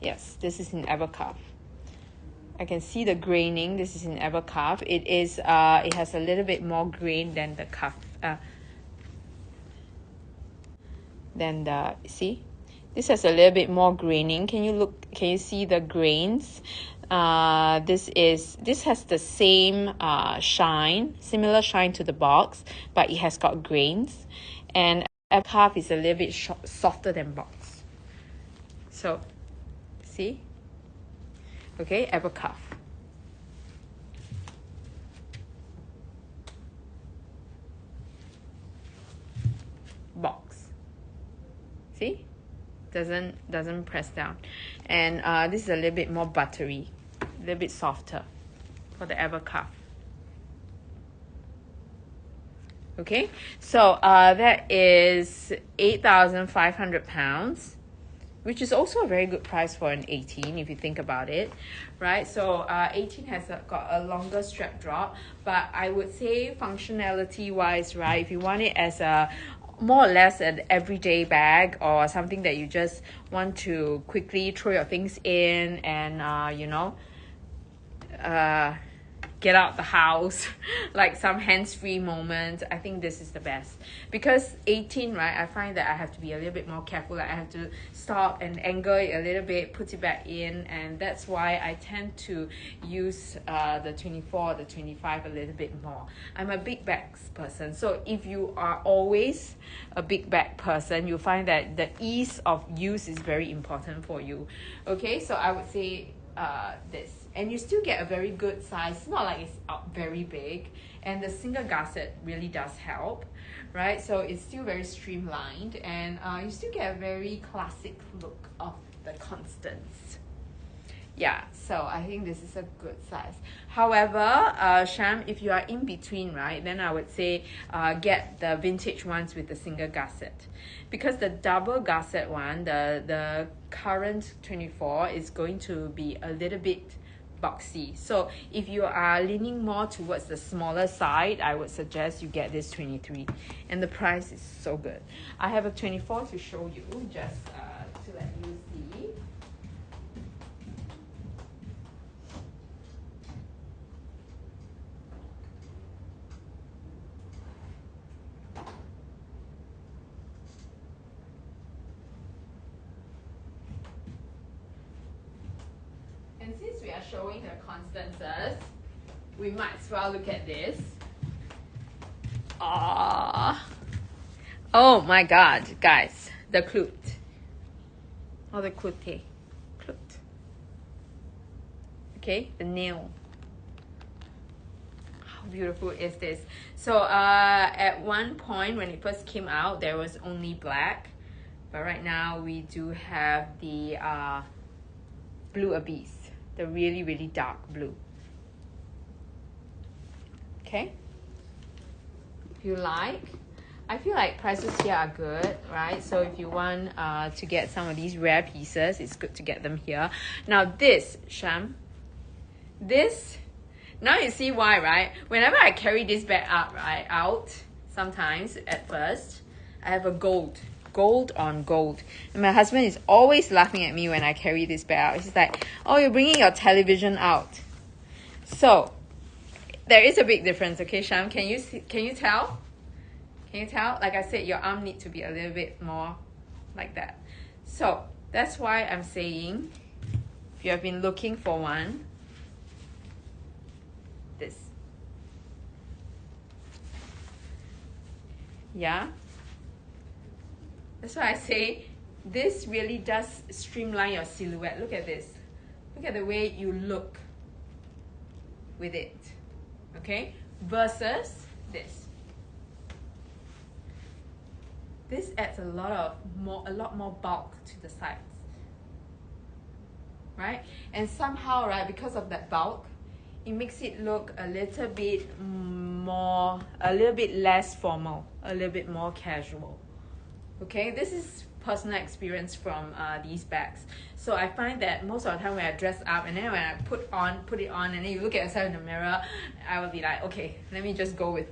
Yes, this is in Evercarve. I can see the graining. This is in Evercarve. It is it has a little bit more grain than the cuff, than the, see, this has a little bit more graining. Can you see the grains? This has the same shine, similar shine to the box, but it has got grains, and Evercarve is a little bit softer than box. So see, okay, Evercarve. Box. See? Doesn't press down. And this is a little bit more buttery, a little bit softer for the Evercarve. Okay, so that is 8,500 pounds, which is also a very good price for an 18 if you think about it, right? So 18 has got a longer strap drop, but I would say functionality wise, right, if you want it as a more or less an everyday bag or something that you just want to quickly throw your things in and you know, get out the house, like some hands-free moments, I think this is the best. Because 18, right, I find that I have to be a little bit more careful. Like I have to stop and angle it a little bit, put it back in, and that's why I tend to use the 24 or the 25 a little bit more. I'm a big bags person, so if you are always a big bag person, you'll find that the ease of use is very important for you. Okay, so I would say this, and you still get a very good size. It's not like it's very big, and the single gusset really does help, right? So it's still very streamlined, and you still get a very classic look of the Constance. Yeah, so I think this is a good size. However, Sham, if you are in between, right, then I would say get the vintage ones with the single gusset, because the double gusset one, the current 24, is going to be a little bit boxy. So if you are leaning more towards the smaller side, I would suggest you get this 23, and the price is so good. I have a 24 to show you, just to let you see. And since we are showing the Constances, we might as well look at this. Oh my god, guys, the clout. Or the clout. Okay, the nail. How beautiful is this? So at one point when it first came out, there was only black, but right now we do have the blue abyss, the really, really dark blue. Okay, if you like, I feel like prices here are good, right? So if you want to get some of these rare pieces, it's good to get them here. Now this, Sham, this, now you see why, right? Whenever I carry this bag up, right, out, sometimes at first, I have a gold on gold, and my husband is always laughing at me when I carry this bag out. He's like, oh, you're bringing your television out. So There is a big difference, okay, Sham? Can you see, can you tell? Can you tell? Like I said, your arm needs to be a little bit more like that. So that's why I'm saying, if you have been looking for one, this. Yeah? That's why I say this really does streamline your silhouette. Look at this. Look at the way you look with it. Okay? Versus this. This adds a lot more bulk to the sides. Right? And somehow, right, because of that bulk, it makes it look a little bit less formal, a little bit more casual. Okay, this is personal experience from these bags. So I find that most of the time when I dress up and then when I put it on and then you look at yourself in the mirror, I will be like, okay, let me just go with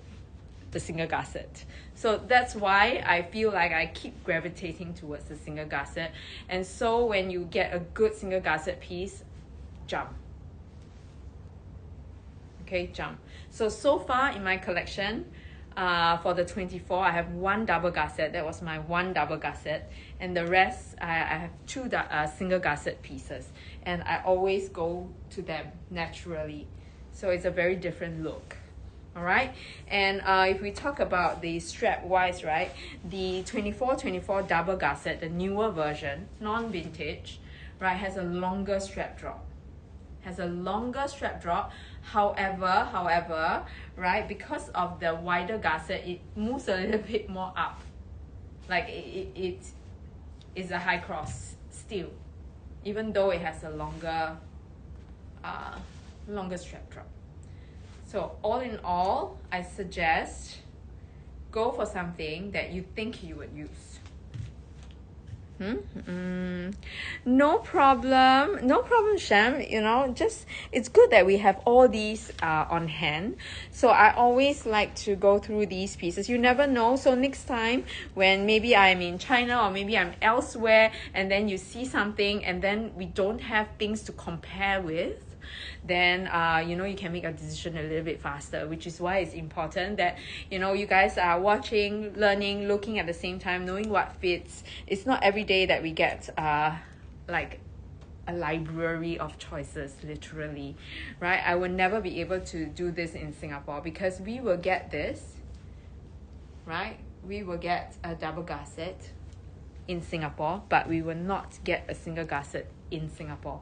the single gusset. So that's why I feel like I keep gravitating towards the single gusset. And so when you get a good single gusset piece, jump. Okay, jump. So far in my collection, for the 24, I have one double gusset. That was my one double gusset. And the rest, I have two single gusset pieces. And I always go to them naturally. So it's a very different look. All right. And if we talk about the strap wise, right, the 24 double gusset, the newer version, non-vintage, right, has a longer strap drop. However, right, because of the wider gusset, it moves a little bit more up. Like it is a high cross still, even though it has a longer strap drop. So all in all, I suggest go for something that you think you would use. No problem, Sham. You know, just it's good that we have all these on hand. So I always like to go through these pieces. You never know. So next time when maybe I'm in China or maybe I'm elsewhere and then you see something and then we don't have things to compare with, then you know, you can make a decision a little bit faster, which is why it's important that, you know, you guys are watching, learning, looking at the same time, knowing what fits. It's not every day that we get like a library of choices, literally, right? I will never be able to do this in Singapore because we will get this, right? We will get a double gusset in Singapore, but we will not get a single gusset in Singapore.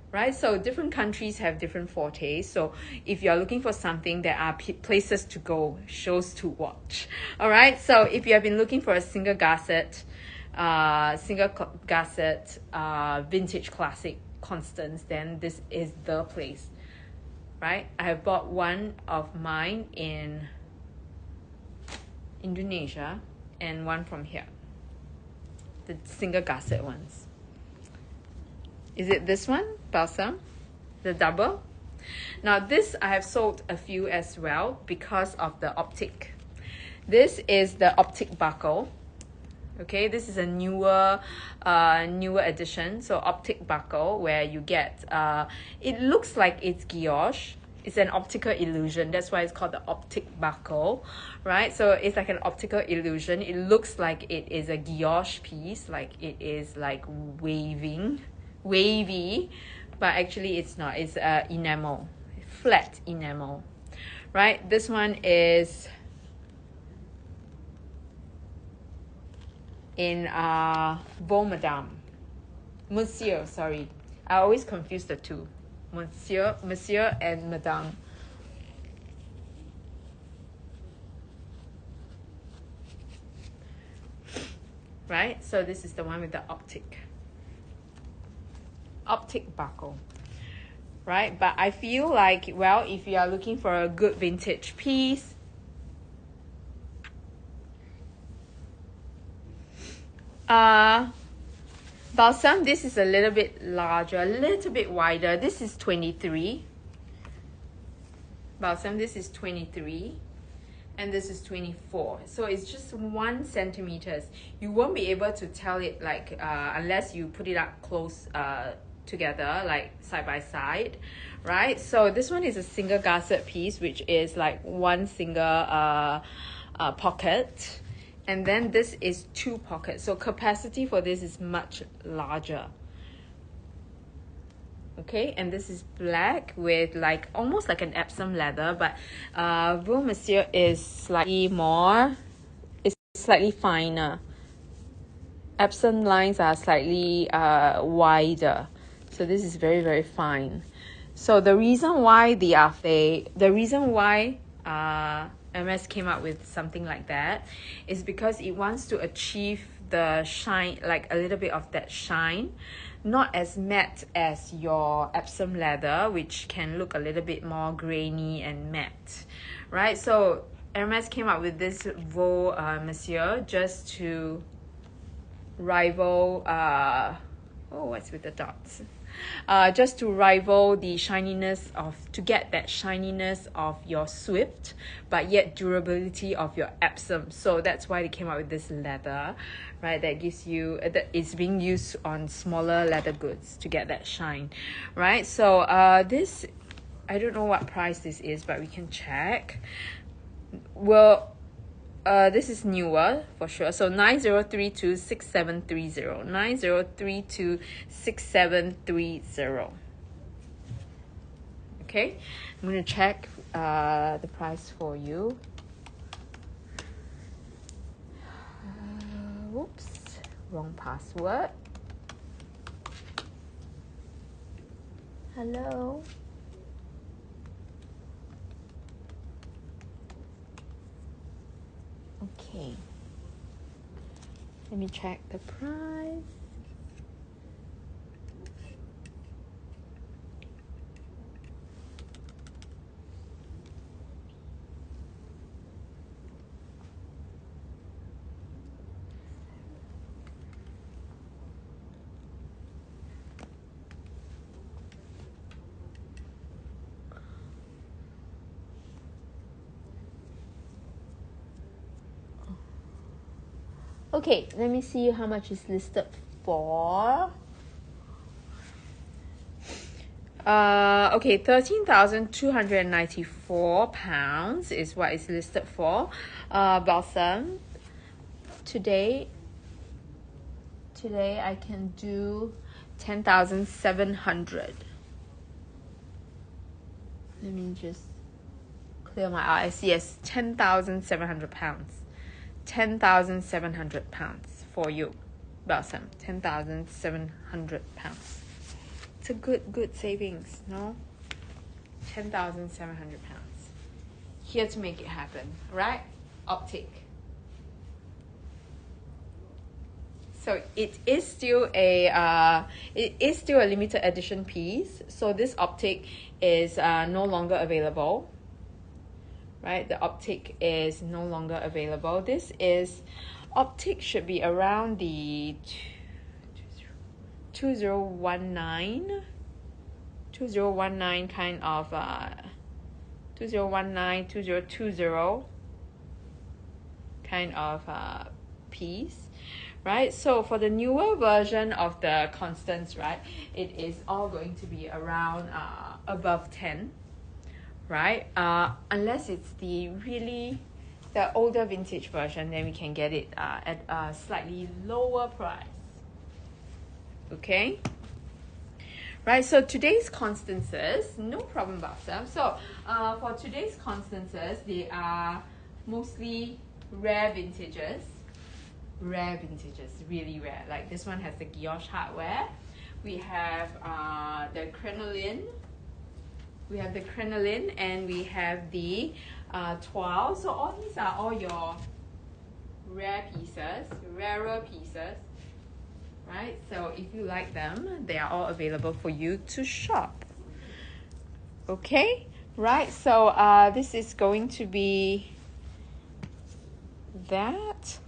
Right, so different countries have different fortes. So if you're looking for something, there are places to go, shows to watch. All right, so if you have been looking for a single gusset, vintage classic Constance, then this is the place. Right, I have bought one of mine in Indonesia and one from here, the single gusset ones. Is it this one, Balsam? The double? Now this I have sold a few as well because of the optic. This is the optic buckle. Okay, this is a newer edition. So optic buckle where you get, it looks like it's guilloche. It's an optical illusion. That's why it's called the optic buckle, right? So it's like an optical illusion. It looks like it is a guilloche piece, like it is like wavy, but actually it's not. It's enamel, flat enamel, right? This one is in Beau Madame, Monsieur, sorry, I always confuse the two, Monsieur and Madame. Right, so this is the one with the optic buckle, right? But I feel like, well, if you are looking for a good vintage piece, Balsam, this is a little bit larger, a little bit wider. This is 23. Balsam, this is 23. And this is 24. So it's just 1 centimeters. You won't be able to tell it like unless you put it up close together, like side by side, right? So this one is a single gusset piece, which is like one single pocket, and then this is 2 pockets, so capacity for this is much larger. Okay, and this is black with like almost like an Epsom leather, but Velour Monsieur is slightly finer. Epsom lines are slightly wider, so this is very, very fine. So the reason why MS came up with something like that is because it wants to achieve the shine, like a little bit of that shine, not as matte as your Epsom leather, which can look a little bit more grainy and matte, right? So Hermes came up with this Velour Monsieur just to rival what's with the dots, just to rival the shininess to get that shininess of your Swift, but yet durability of your Epsom. So that's why they came out with this leather, right, that gives you that is being used on smaller leather goods to get that shine, right? So this, I don't know what price this is, but we can check. Well, this is newer for sure. So 90326730. 90326730. Okay, I'm gonna check the price for you. Whoops, wrong password. Hello. Okay, let me check the price. Okay, let me see how much is listed for. Okay, £13,294 is what is listed for. Balsam. Today I can do 10,700. Let me just clear my eyes. Yes, £10,700. £10,700 for you, Balsam. £10,700. It's a good savings, no? £10,700. Here to make it happen, right? Optic. So it is still a limited edition piece. So this optic is no longer available. Right, the optic is no longer available. This is optic should be around the 2019 kind of 2019 2020 kind of piece, right? So for the newer version of the Constance, right, it is all going to be around above 10, right? Unless it's the older vintage version, then we can get it at a slightly lower price. Okay, right? So today's Constances, no problem, Balsam. So for today's Constances, they are mostly rare vintages, really rare. Like this one has the guilloche hardware. We have the crinoline. We have the crinoline and we have the toile. So all these are all your rarer pieces, right? So if you like them, they are all available for you to shop. Okay, right? So this is going to be that.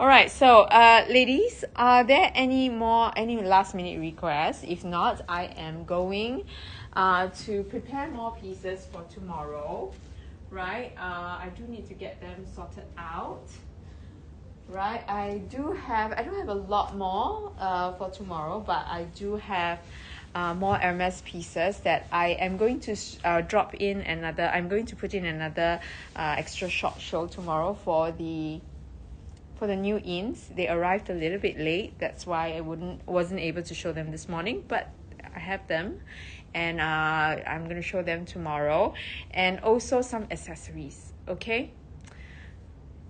All right, so ladies, are there any last minute requests? If not, I am going to prepare more pieces for tomorrow, right? I do need to get them sorted out, right? I don't have a lot more for tomorrow, but I do have more Hermes pieces that I am going to drop in another. I'm going to put in another extra short show tomorrow for the new ins. They arrived a little bit late. That's why I wasn't able to show them this morning, but I have them, and I'm going to show them tomorrow, and also some accessories. Okay,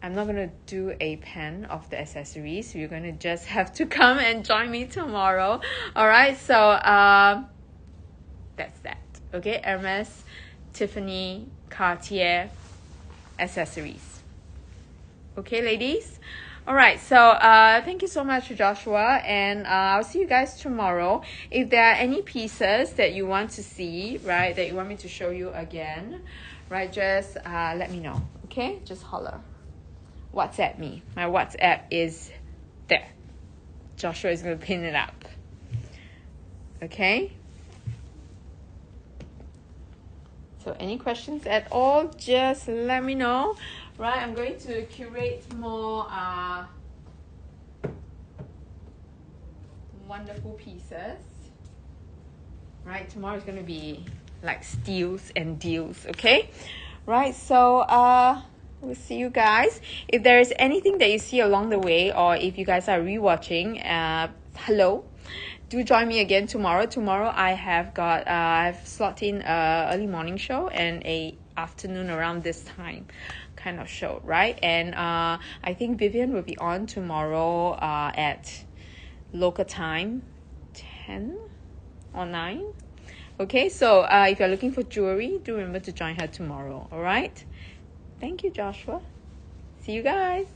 I'm not going to do a pen of the accessories. You're going to just have to come and join me tomorrow. All right, so that's that. Okay, Hermes, Tiffany, Cartier accessories. Okay, ladies. All right, so thank you so much, Joshua, and I'll see you guys tomorrow. If there are any pieces that you want to see, right, that you want me to show you again, right, just let me know. Okay, just holler. WhatsApp me. My WhatsApp is there. Joshua is going to pin it up. Okay? So any questions at all, just let me know. Right, I'm going to curate more wonderful pieces. Right, tomorrow is going to be like steals and deals. Okay? Right, so we'll see you guys. If there is anything that you see along the way, or if you guys are rewatching, hello, do join me again tomorrow. Tomorrow I have got I've slotted in a early morning show and a afternoon around this time kind of show, right? And I think Vivian will be on tomorrow at local time 10 or 9. Okay, so if you're looking for jewelry, do remember to join her tomorrow. All right, thank you, Joshua. See you guys.